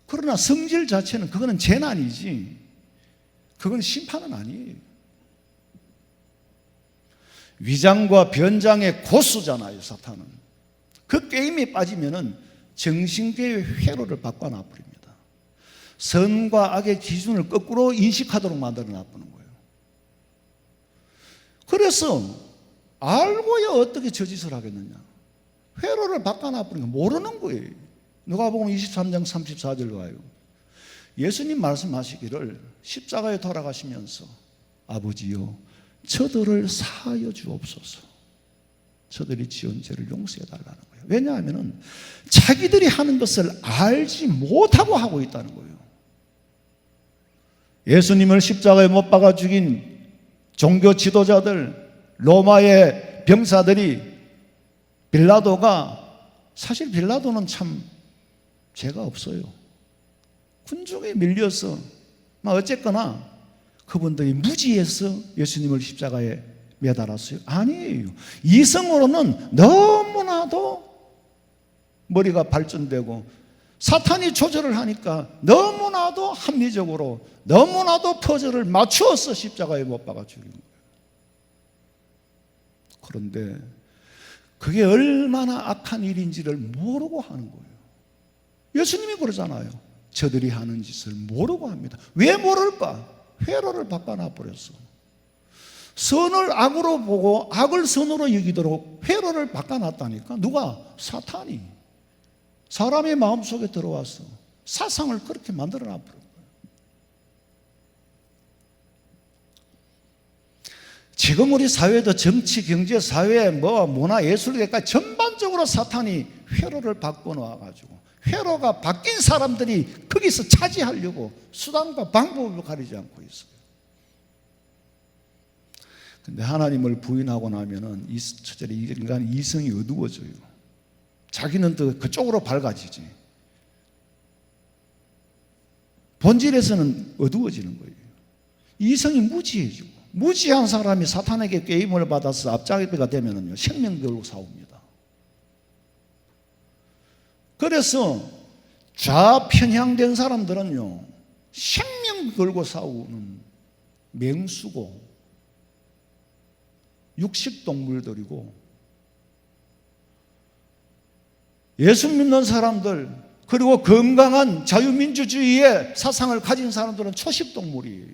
그러나 성질 자체는 그거는 재난이지 그건 심판은 아니에요. 위장과 변장의 고수잖아요, 사탄은. 그 게임에 빠지면은 정신계의 회로를 바꿔 놔버립니다. 선과 악의 기준을 거꾸로 인식하도록 만들어 놔버리는 거예요. 그래서 알고야 어떻게 저 짓을 하겠느냐. 회로를 바꿔 놔버리는 거 모르는 거예요. 누가복음 23장 34절 가요. 예수님 말씀하시기를 십자가에 돌아가시면서 아버지요 저들을 사하여 주옵소서. 저들이 지은 죄를 용서해 달라는 거예요. 왜냐하면 자기들이 하는 것을 알지 못하고 하고 있다는 거예요. 예수님을 십자가에 못 박아 죽인 종교 지도자들, 로마의 병사들이 빌라도가, 사실 빌라도는 참 죄가 없어요. 군중에 밀려서 어쨌거나 그분들이 무지해서 예수님을 십자가에 매달았어요? 아니에요. 이성으로는 너무나도 머리가 발전되고 사탄이 조절을 하니까 너무나도 합리적으로 너무나도 퍼즐을 맞추어서 십자가에 못 박아 죽인 거예요. 그런데 그게 얼마나 악한 일인지를 모르고 하는 거예요. 예수님이 그러잖아요. 저들이 하는 짓을 모르고 합니다. 왜 모를까? 회로를 바꿔놔버렸어. 선을 악으로 보고 악을 선으로 여기도록 회로를 바꿔놨다니까. 누가? 사탄이 사람의 마음속에 들어와서 사상을 그렇게 만들어놔버린 거예요. 지금 우리 사회도 정치, 경제, 사회, 문화, 예술계까지 전반적으로 사탄이 회로를 바꿔놓아가지고 회로가 바뀐 사람들이 거기서 차지하려고 수단과 방법을 가리지 않고 있어요. 근데 하나님을 부인하고 나면은 첫째로 인간의 이성이 어두워져요. 자기는 또 그쪽으로 밝아지지. 본질에서는 어두워지는 거예요. 이성이 무지해지고, 무지한 사람이 사탄에게 게임을 받아서 앞잡이가 되면은요, 생명 걸고 싸웁니다. 그래서 좌편향된 사람들은요, 생명 걸고 싸우는 맹수고 육식동물들이고, 예수 믿는 사람들 그리고 건강한 자유민주주의의 사상을 가진 사람들은 초식동물이에요.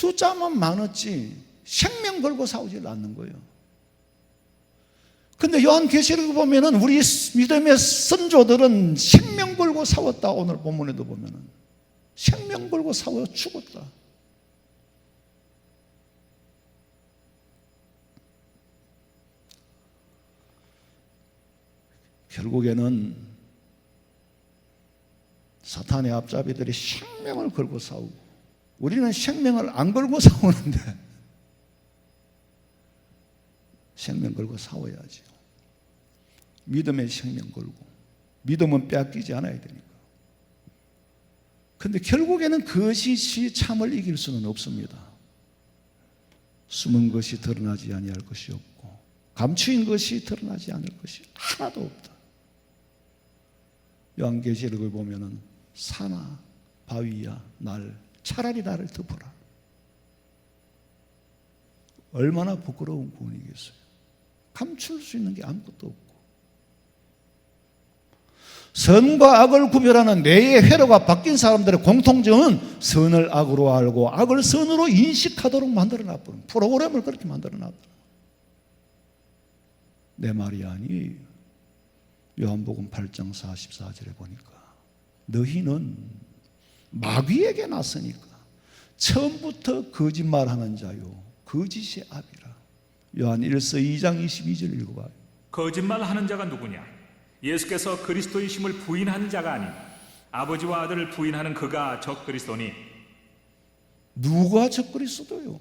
숫자만 많았지 생명 걸고 싸우질 않는 거예요. 근데 요한계시록을 보면은 우리 믿음의 선조들은 생명 걸고 싸웠다. 오늘 본문에도 보면은 생명 걸고 싸워 죽었다. 결국에는 사탄의 앞잡이들이 생명을 걸고 싸우고 우리는 생명을 안 걸고 싸우는데 생명 걸고 싸워야지요. 믿음의 생명 걸고 믿음은 빼앗기지 않아야 되니까. 근데 결국에는 거짓이 참을 이길 수는 없습니다. 숨은 것이 드러나지 아니할 것이 없고 감추인 것이 드러나지 않을 것이 하나도 없다. 요한계시록을 보면은 산아 바위야 날 차라리 나를 덮어라. 얼마나 부끄러운 구원이겠어요. 감출 수 있는 게 아무것도 없고 선과 악을 구별하는 뇌의 회로가 바뀐 사람들의 공통점은 선을 악으로 알고 악을 선으로 인식하도록 만들어놨던 프로그램을 그렇게 만들어놨다. 내 말이 아니에요. 요한복음 8장 44절에 보니까 너희는 마귀에게 났으니까 처음부터 거짓말하는 자요 거짓의 아비라. 요한 1서 2장 22절 읽어봐요. 거짓말하는 자가 누구냐? 예수께서 그리스도이심을 부인하는 자가 아닌 아버지와 아들을 부인하는 그가 적그리스도니. 누가 적그리스도요?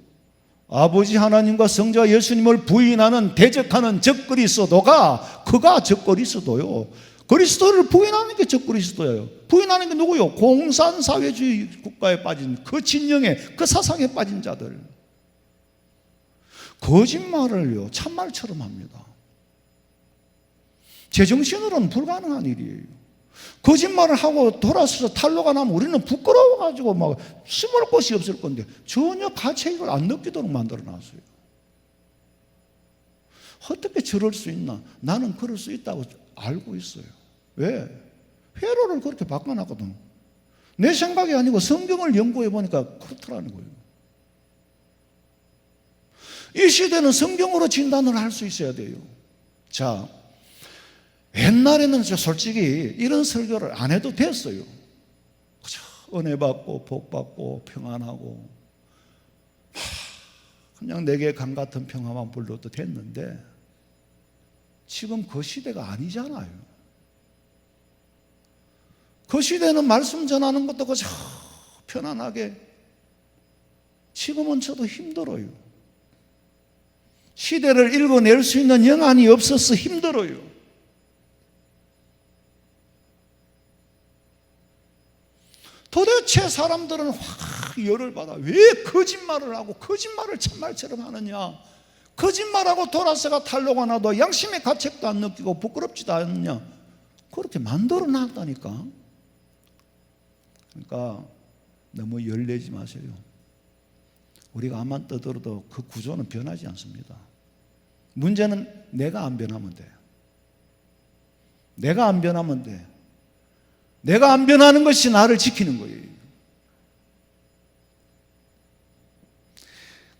아버지 하나님과 성자 예수님을 부인하는 대적하는 적그리스도가 그가 적그리스도요. 그리스도를 부인하는 게 적그리스도예요. 부인하는 게 누구요? 공산사회주의 국가에 빠진 그 진영에 그 사상에 빠진 자들. 거짓말을요 참말처럼 합니다. 제정신으로는 불가능한 일이에요. 거짓말을 하고 돌아서서 탄로가 나면 우리는 부끄러워가지고 막 숨을 곳이 없을 건데 전혀 가책을 안 느끼도록 만들어놨어요. 어떻게 저럴 수 있나? 나는 그럴 수 있다고 알고 있어요. 왜? 회로를 그렇게 바꿔놨거든. 내 생각이 아니고 성경을 연구해 보니까 그렇더라는 거예요. 이 시대는 성경으로 진단을 할 수 있어야 돼요. 자, 옛날에는 솔직히 이런 설교를 안 해도 됐어요. 은혜 받고 복 받고 평안하고 그냥 내게 강 같은 평화만 불러도 됐는데 지금 그 시대가 아니잖아요. 그 시대는 말씀 전하는 것도 그저 편안하게 지금은 저도 힘들어요. 시대를 읽어낼 수 있는 영안이 없어서 힘들어요. 도대체 사람들은 확 열을 받아. 왜 거짓말을 하고 거짓말을 참말처럼 하느냐? 거짓말하고 돌아서가 탄로가 나도 양심의 가책도 안 느끼고 부끄럽지도 않느냐? 그렇게 만들어 놨다니까. 그러니까 너무 열내지 마세요. 우리가 암만 떠들어도 그 구조는 변하지 않습니다. 문제는 내가 안 변하면 돼. 내가 안 변하면 돼. 내가 안 변하는 것이 나를 지키는 거예요.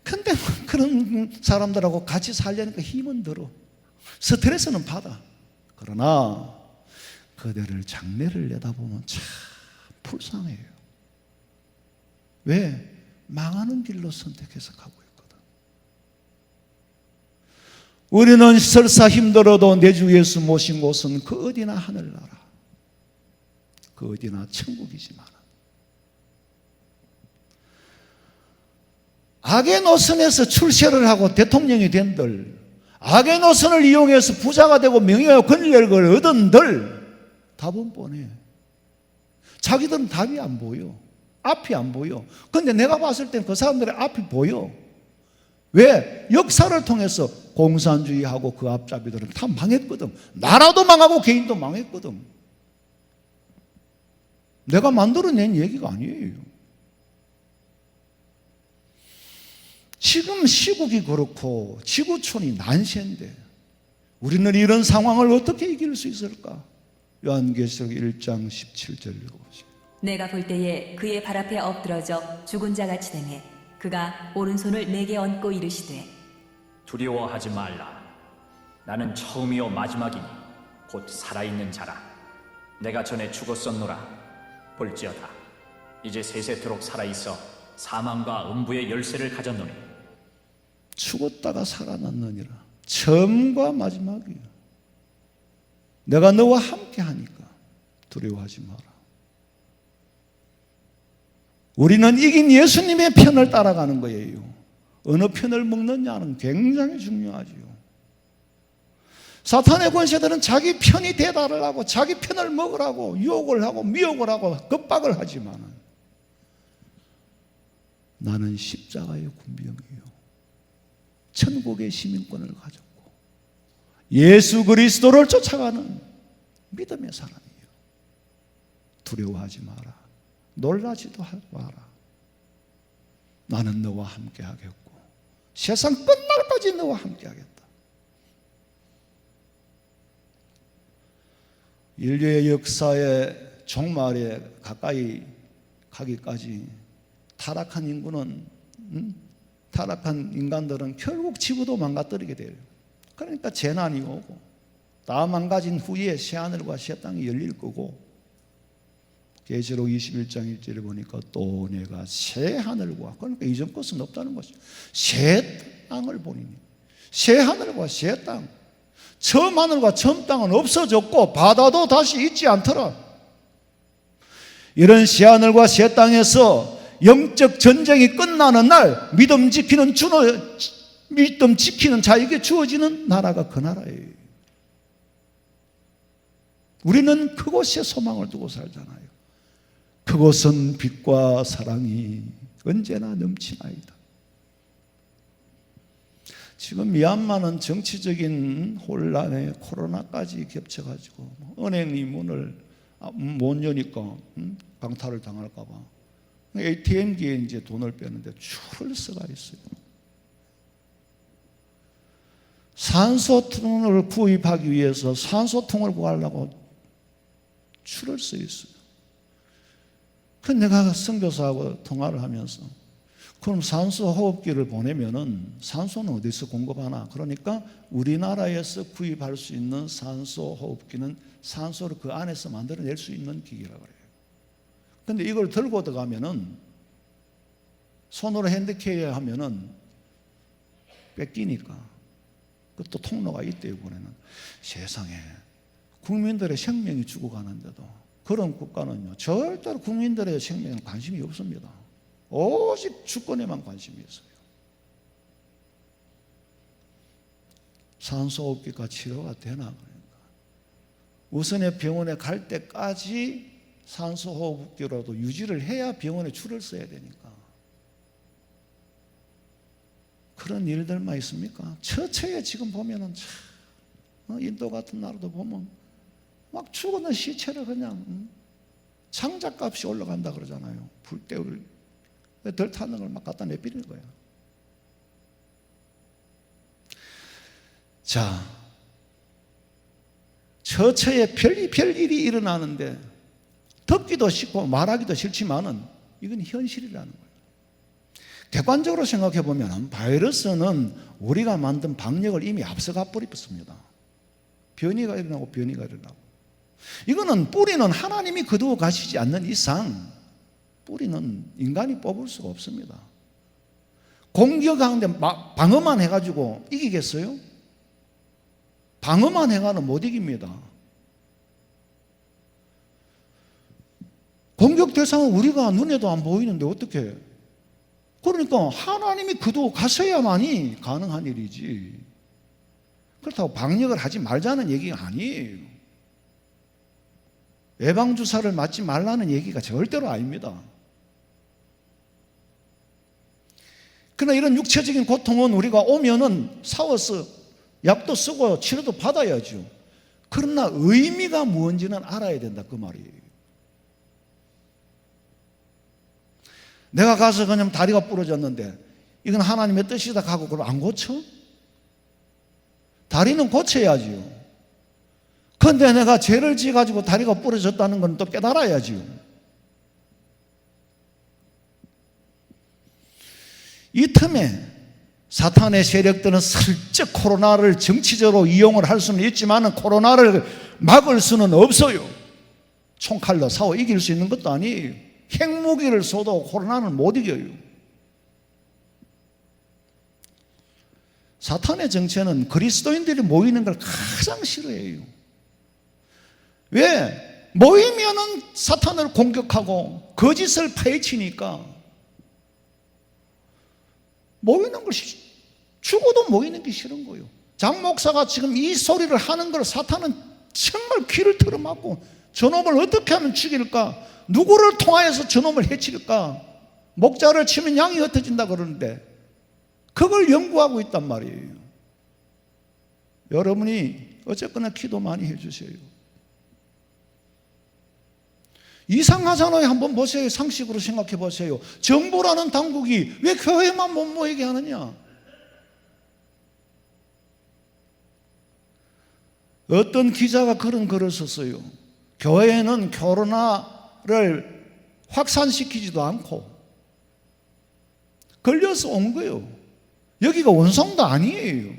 근데 그런 사람들하고 같이 살려니까 힘은 들어. 스트레스는 받아. 그러나 그들을 장래를 내다보면 참 불쌍해요. 왜? 망하는 길로 선택해서 가고 있거든. 우리는 설사 힘들어도 내 주 예수 모신 곳은 그 어디나 하늘나라. 그 어디나 천국이지만 악의 노선에서 출세를 하고 대통령이 된들, 악의 노선을 이용해서 부자가 되고 명예와 권력을 얻은들 답은 뻔해. 자기들은 답이 안 보여. 앞이 안 보여. 근데 내가 봤을 땐 그 사람들의 앞이 보여. 왜? 역사를 통해서 공산주의하고 그 앞잡이들은 다 망했거든. 나라도 망하고 개인도 망했거든. 내가 만들어낸 얘기가 아니에요. 지금 시국이 그렇고 지구촌이 난세인데 우리는 이런 상황을 어떻게 이길 수 있을까? 요한계시록 1장 17절 읽어보시죠. 내가 볼 때에 그의 발 앞에 엎드러져 죽은 자같이 되매 그가 오른손을 내게 얹고 이르시되 두려워하지 말라. 나는 처음이요 마지막이니 곧 살아있는 자라. 내가 전에 죽었었노라. 볼지어다 이제 세세토록 살아있어 사망과 음부의 열쇠를 가졌노니 죽었다가 살아났느니라. 처음과 마지막이야. 내가 너와 함께 하니까 두려워하지 마라. 우리는 이긴 예수님의 편을 따라가는 거예요. 어느 편을 먹느냐는 굉장히 중요하지요. 사탄의 권세들은 자기 편이 되달라고 자기 편을 먹으라고 유혹을 하고 미혹을 하고 겁박을 하지만 나는 십자가의 군병이요 천국의 시민권을 가졌고 예수 그리스도를 쫓아가는 믿음의 사람이에요. 두려워하지 마라. 놀라지도 마라. 나는 너와 함께 하겠고 세상 끝날까지 너와 함께 하겠다. 인류의 역사의 종말에 가까이 가기까지 타락한 인구는 타락한 인간들은 결국 지구도 망가뜨리게 돼요. 그러니까 재난이 오고 다 망가진 후에 새하늘과 새 땅이 열릴 거고 계시록 21장 1절에 보니까 또 내가 새 하늘과 그러니까 이전 것은 없다는 것이죠. 새 땅을 보니 새 하늘과 새 땅 처음 하늘과 처음 땅은 없어졌고 바다도 다시 있지 않더라. 이런 새 하늘과 새 땅에서 영적 전쟁이 끝나는 날 믿음 지키는 자에게 주어지는 나라가 그 나라예요. 우리는 그곳에 소망을 두고 살잖아요. 그곳은 빛과 사랑이 언제나 넘치나이다. 지금 미얀마는 정치적인 혼란에 코로나까지 겹쳐가지고 은행이 문을 못 여니까 강탈을 당할까 봐 ATM기에 이제 돈을 빼는데 줄을 서가 있어요. 산소통을 구입하기 위해서 산소통을 구하려고 줄을 서 있어요. 그 내가 선교사하고 통화를 하면서 그럼 산소 호흡기를 보내면은 산소는 어디서 공급하나? 그러니까 우리나라에서 구입할 수 있는 산소 호흡기는 산소를 그 안에서 만들어낼 수 있는 기기라고 그래요. 근데 이걸 들고 들어가면은 손으로 핸드캐리 하면은 뺏기니까 그것도 통로가 있대요. 이번에는 세상에 국민들의 생명이 죽어가는데도 그런 국가는요 절대로 국민들의 생명에 관심이 없습니다. 오직 주권에만 관심이 있어요. 산소호흡기가 치료가 되나 그러니까 우선에 병원에 갈 때까지 산소호흡기라도 유지를 해야 병원에 줄을 서야 되니까 그런 일들만 있습니까? 처처에 지금 보면은 인도 같은 나라도 보면 막 죽어는 시체를 그냥 장작값이 올라간다 그러잖아요. 불때울 덜 타는 걸 막 갖다 내비리는 거예요. 자, 처처에 별일이 일어나는데 덮기도 싫고 말하기도 싫지만은 이건 현실이라는 거예요. 객관적으로 생각해 보면 바이러스는 우리가 만든 방역을 이미 앞서가 버렸습니다. 변이가 일어나고 변이가 일어나고 이거는 뿌리는 하나님이 거두어 가시지 않는 이상 뿌리는 인간이 뽑을 수가 없습니다. 공격하는데 방어만 해가지고 이기겠어요? 방어만 해가는 못 이깁니다. 공격 대상은 우리가 눈에도 안 보이는데 어떻게 해요? 그러니까 하나님이 거두어 가셔야만이 가능한 일이지 그렇다고 방역을 하지 말자는 얘기가 아니에요. 예방주사를 맞지 말라는 얘기가 절대로 아닙니다. 그러나 이런 육체적인 고통은 우리가 오면은 싸워서 약도 쓰고 치료도 받아야죠. 그러나 의미가 뭔지는 알아야 된다 그 말이에요. 내가 가서 그냥 다리가 부러졌는데 이건 하나님의 뜻이다 하고 그걸 안 고쳐? 다리는 고쳐야지요. 그런데 내가 죄를 지어가지고 다리가 부러졌다는 건 또 깨달아야지요. 이 틈에 사탄의 세력들은 슬쩍 코로나를 정치적으로 이용을 할 수는 있지만 코로나를 막을 수는 없어요. 총칼로 싸워 이길 수 있는 것도 아니에요. 핵무기를 쏘도 코로나는 못 이겨요. 사탄의 정체는 그리스도인들이 모이는 걸 가장 싫어해요. 왜? 모이면은 사탄을 공격하고 거짓을 파헤치니까 모이는 걸 죽어도 모이는 게 싫은 거예요. 장 목사가 지금 이 소리를 하는 걸 사탄은 정말 귀를 틀어막고 저놈을 어떻게 하면 죽일까? 누구를 통하여서 저놈을 해칠까? 목자를 치면 양이 흩어진다 그러는데 그걸 연구하고 있단 말이에요. 여러분이 어쨌거나 기도 많이 해주세요. 이상하잖아요. 한번 보세요. 상식으로 생각해 보세요. 정부라는 당국이 왜 교회만 못 모이게 하느냐? 어떤 기자가 그런 글을 썼어요. 교회는 코로나를 확산시키지도 않고 걸려서 온 거예요. 여기가 원성도 아니에요.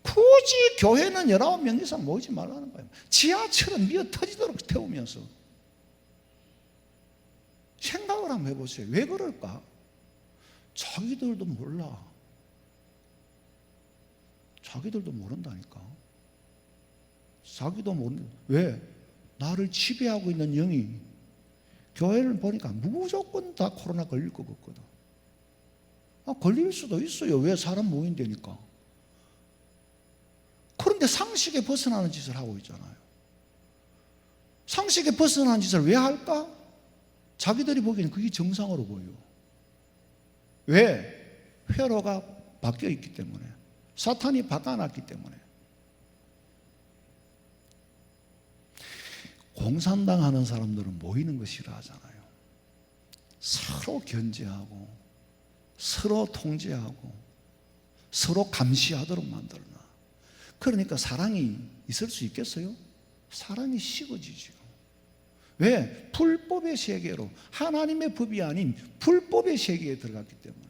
굳이 교회는 19명 이상 모이지 말라는 거예요. 지하철은 미어 터지도록 태우면서 생각을 한번 해보세요. 왜 그럴까? 자기들도 몰라. 자기들도 모른다니까. 자기도 모르는. 왜? 나를 지배하고 있는 영이 교회를 보니까 무조건 다 코로나 걸릴 것 같거든. 걸릴 수도 있어요. 왜? 사람 모인다니까. 그런데 상식에 벗어나는 짓을 하고 있잖아요. 상식에 벗어나는 짓을 왜 할까? 자기들이 보기에는 그게 정상으로 보여. 왜? 회로가 바뀌어 있기 때문에. 사탄이 바꿔놨기 때문에. 공산당 하는 사람들은 모이는 거 싫어하잖아요. 서로 견제하고 서로 통제하고 서로 감시하도록 만들어놔. 그러니까 사랑이 있을 수 있겠어요? 사랑이 식어지죠. 왜? 불법의 세계로, 하나님의 법이 아닌 불법의 세계에 들어갔기 때문에.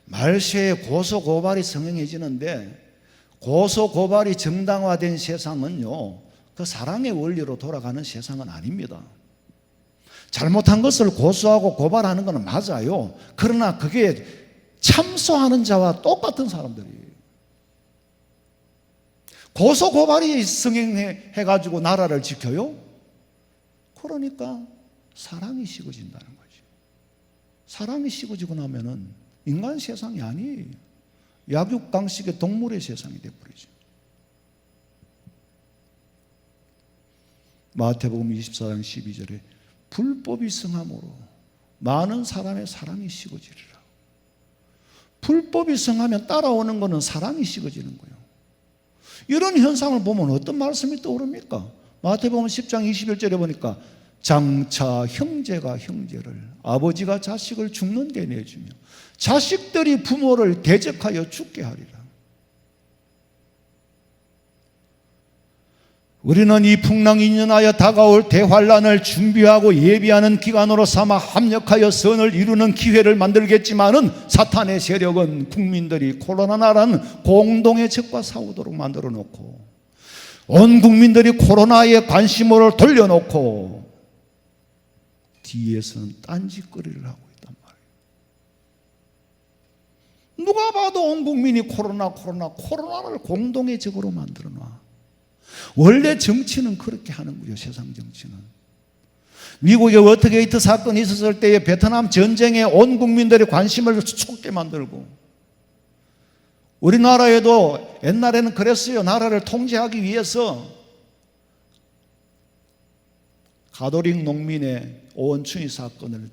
말세에 고소고발이 성행해지는데 고소고발이 정당화된 세상은요, 그 사랑의 원리로 돌아가는 세상은 아닙니다. 잘못한 것을 고소하고 고발하는 것은 맞아요. 그러나 그게 참소하는 자와 똑같은 사람들이에요. 고소고발이 성행해가지고 나라를 지켜요? 그러니까 사랑이 식어진다는 거죠. 사랑이 식어지고 나면은 인간 세상이 아니에요. 약육강식의 동물의 세상이 되어버리죠. 마태복음 24장 12절에 불법이 성함으로 많은 사람의 사랑이 식어지리라. 불법이 성하면 따라오는 것은 사랑이 식어지는 거예요. 이런 현상을 보면 어떤 말씀이 떠오릅니까? 마태복음 10장 21절에 보니까 장차 형제가 형제를, 아버지가 자식을 죽는 데 내주며 자식들이 부모를 대적하여 죽게 하리라. 우리는 이 풍랑이 인연하여 다가올 대환란을 준비하고 예비하는 기간으로 삼아 합력하여 선을 이루는 기회를 만들겠지만은 사탄의 세력은 국민들이 코로나라는 공동의 적과 싸우도록 만들어 놓고 온 국민들이 코로나에 관심을 돌려놓고 뒤에서는 딴짓거리를 하고 있단 말이에요. 누가 봐도 온 국민이 코로나를 공동의 적으로 만들어 놔. 원래 정치는 그렇게 하는 거죠. 세상 정치는. 미국에 워터게이트 사건이 있었을 때에 베트남 전쟁에 온 국민들의 관심을 쏟게 만들고, 우리나라에도 옛날에는 그랬어요. 나라를 통제하기 위해서 가톨릭 농민의 오원춘희 사건을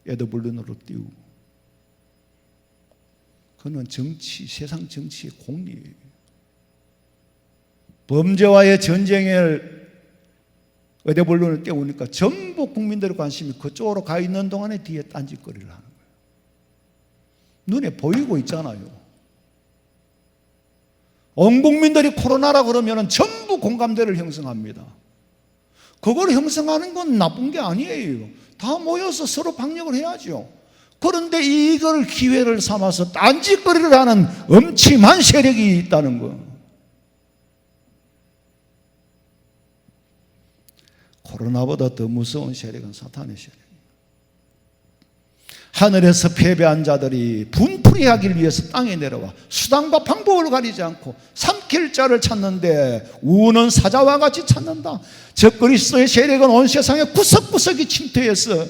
에드블룬으로 띄우고, 그건 정치, 세상 정치의 공리예요. 범죄와의 전쟁을 에드블룬을 띄우니까 전부 국민들의 관심이 그쪽으로 가 있는 동안에 뒤에 딴짓거리를 하는 거예요. 눈에 보이고 있잖아요. 온 국민들이 코로나라 그러면 전부 공감대를 형성합니다. 그걸 형성하는 건 나쁜 게 아니에요. 다 모여서 서로 방역을 해야죠. 그런데 이걸 기회를 삼아서 딴짓거리를 하는 엄침한 세력이 있다는 거. 코로나보다 더 무서운 세력은 사탄의 세력. 하늘에서 패배한 자들이 분풀이하기를 위해서 땅에 내려와 수단과 방법을 가리지 않고 삼킬 자를 찾는데 우는 사자와 같이 찾는다. 적그리스도의 세력은 온 세상에 구석구석이 침투해서,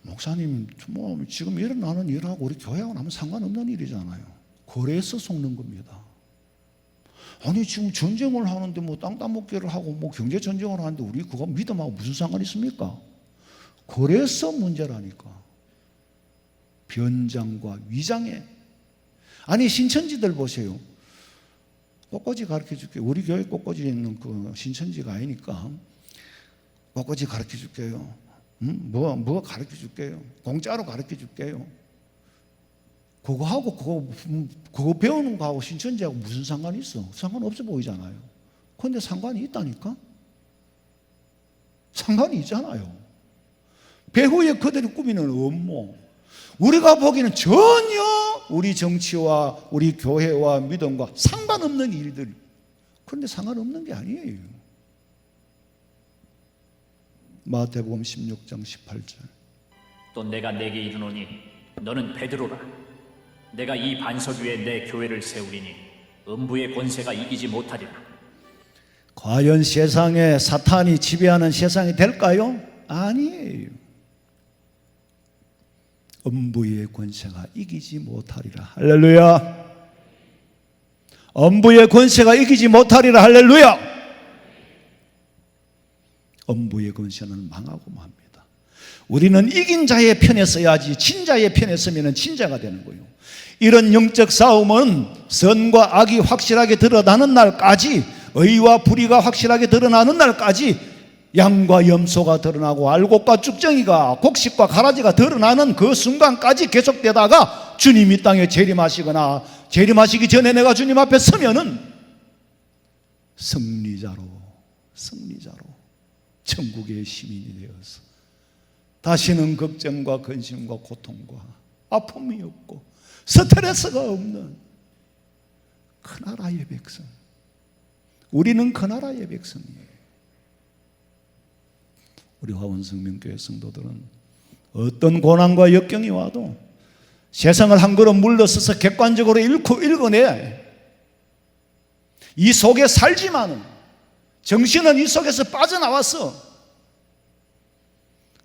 목사님 뭐 지금 일어나는 일하고 우리 교회하고는 아무 상관없는 일이잖아요. 거래에서 속는 겁니다. 아니 지금 전쟁을 하는데 뭐 땅 따먹기를 하고 뭐 경제 전쟁을 하는데 우리 그거 믿음하고 무슨 상관이 있습니까? 그래서 문제라니까. 변장과 위장에. 아니 신천지들 보세요. 꽃꽂이 가르쳐 줄게요. 우리 교회 꽃꽂이 있는 그 신천지가 아니니까 꽃꽂이 가르쳐 줄게요. 뭐 가르쳐 줄게요. 공짜로 가르쳐 줄게요. 그거하고 그거 배우는 거하고 신천지하고 무슨 상관이 있어? 상관없어 보이잖아요. 그런데 상관이 있다니까? 상관이 있잖아요. 배후에 그들이 꾸미는 업무, 우리가 보기에는 전혀 우리 정치와 우리 교회와 믿음과 상관없는 일들. 그런데 상관없는 게 아니에요. 마태복음 16장 18절. 또 내가 네게 이르노니 너는 베드로라. 내가 이 반석 위에 내 교회를 세우리니 음부의 권세가 이기지 못하리라. 과연 세상에 사탄이 지배하는 세상이 될까요? 아니에요. 음부의 권세가 이기지 못하리라. 할렐루야. 음부의 권세가 이기지 못하리라. 할렐루야. 음부의 권세는 망하고 맙니다. 우리는 이긴 자의 편에 서야지 진자의 편에 서면 진자가 되는 거예요. 이런 영적 싸움은 선과 악이 확실하게 드러나는 날까지, 의와 불의가 확실하게 드러나는 날까지, 양과 염소가 드러나고 알곡과 쭉정이가, 곡식과 가라지가 드러나는 그 순간까지 계속되다가 주님이 땅에 재림하시거나 재림하시기 전에 내가 주님 앞에 서면은 승리자로 천국의 시민이 되어서 다시는 걱정과 근심과 고통과 아픔이 없고 스트레스가 없는 그 나라의 백성. 우리는 그 나라의 백성이에요. 우리 화원성명교회 성도들은 어떤 고난과 역경이 와도 세상을 한 걸음 물러서서 객관적으로 읽어내. 이 속에 살지만은 정신은 이 속에서 빠져나와서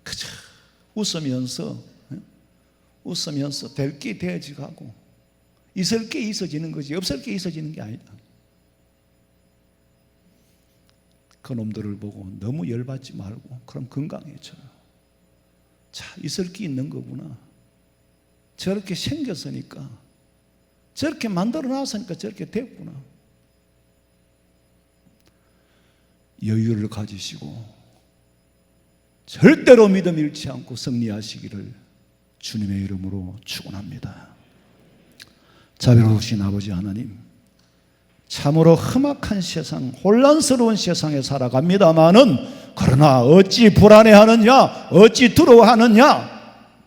그저 웃으면서 될 게 되어지고 있을 게 있어지는 거지 없을 게 있어지는 게 아니다. 그놈들을 보고 너무 열받지 말고 그럼 건강해져요. 자, 있을 게 있는 거구나. 저렇게 생겼으니까, 저렇게 만들어놨으니까 저렇게 됐구나. 여유를 가지시고 절대로 믿음 잃지 않고 승리하시기를 주님의 이름으로 축원합니다. 자비로우신 아버지 하나님, 참으로 험악한 세상, 혼란스러운 세상에 살아갑니다마는 그러나 어찌 불안해하느냐, 어찌 두려워하느냐,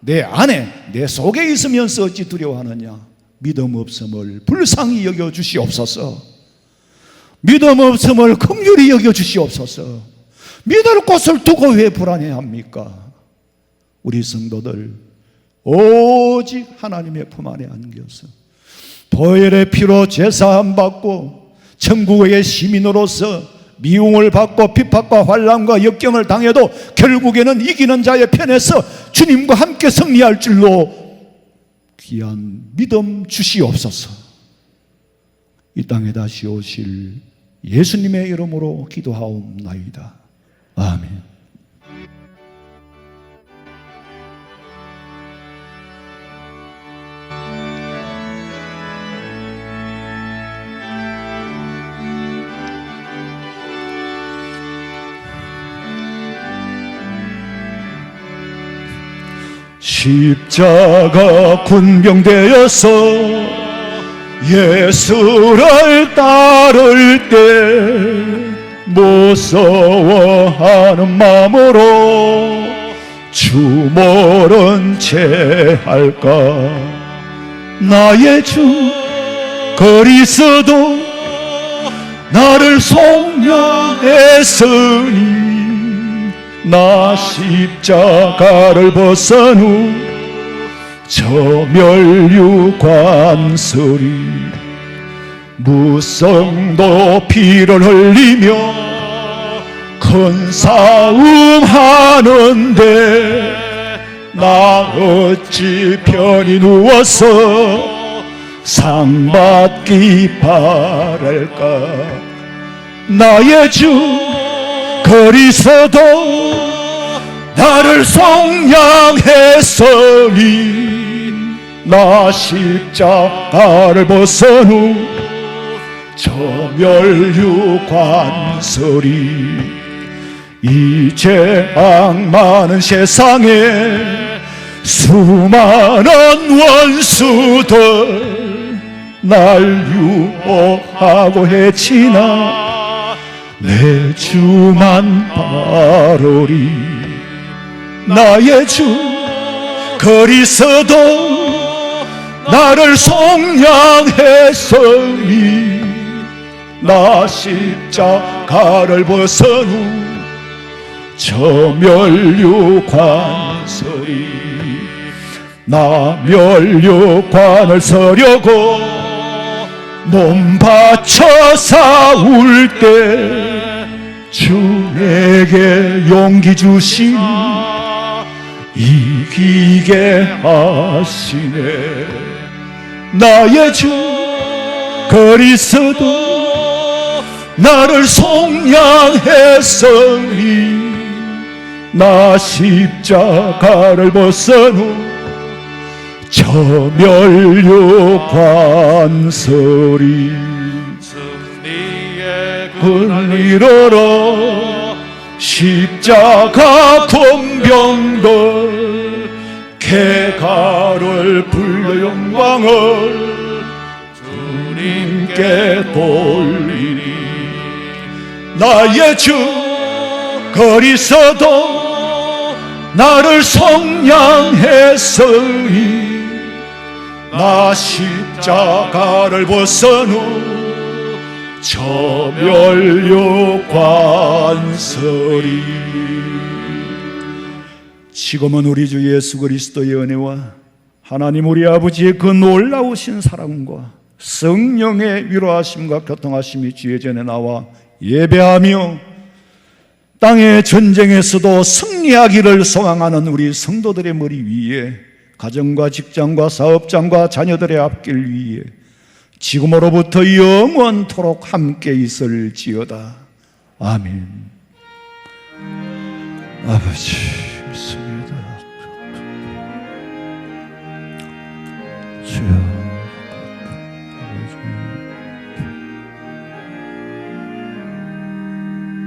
내 안에 내 속에 있으면서 어찌 두려워하느냐. 믿음 없음을 불쌍히 여겨 주시옵소서. 믿음 없음을 긍휼히 여겨 주시옵소서. 믿을 곳을 두고 왜 불안해합니까? 우리 성도들 오직 하나님의 품 안에 안겨서 보혈의 피로 제사함 받고 천국의 시민으로서 미움을 받고 비판과 환난과 역경을 당해도 결국에는 이기는 자의 편에서 주님과 함께 승리할 줄로 귀한 믿음 주시옵소서. 이 땅에 다시 오실 예수님의 이름으로 기도하옵나이다. 아멘. 십자가 군병되어서 예수를 따를 때 무서워하는 마음으로 주 모른 채 할까. 나의 주 그리스도 나를 속량했으니 나 십자가를 벗은 후 저 멸류관소리 무성도 피를 흘리며 큰 싸움 하는데 나 어찌 편히 누워서 상 받기 바랄까. 나의 주 그리스도 나를 속량했으니 나 십자가를 벗은 후 저 멸류관소리 이제 악많은 세상에 수많은 원수들 날 유혹하고 해치나 내 주만 바로리. 나의 주 그리스도 나를 속량했으니 나 십자가를 벗은 후 저 멸류관소리 나 멸류관을 서려고 몸 바쳐 싸울 때 주 내게 용기 주시니 이기게 하시네. 나의 주 그리스도 나를 속량했으니 나 십자가를 벗은 후 저 멸류관소리 승리의 을 이뤄라. 십자가 군병들 개가를 불러 영광을 주님께 돌리니. 나의 주 그리스도 나를 속량했으니 나 십자가를 벗은 후 저 멸류관소리. 지금은 우리 주 예수 그리스도의 은혜와 하나님 우리 아버지의 그 놀라우신 사랑과 성령의 위로하심과 교통하심이 주의 전에 나와 예배하며 땅의 전쟁에서도 승리하기를 소망하는 우리 성도들의 머리 위에 가정과 직장과 사업장과 자녀들의 앞길 위에 지금으로부터 영원토록 함께 있을지어다. 아멘. 아버지 믿습니다. 주여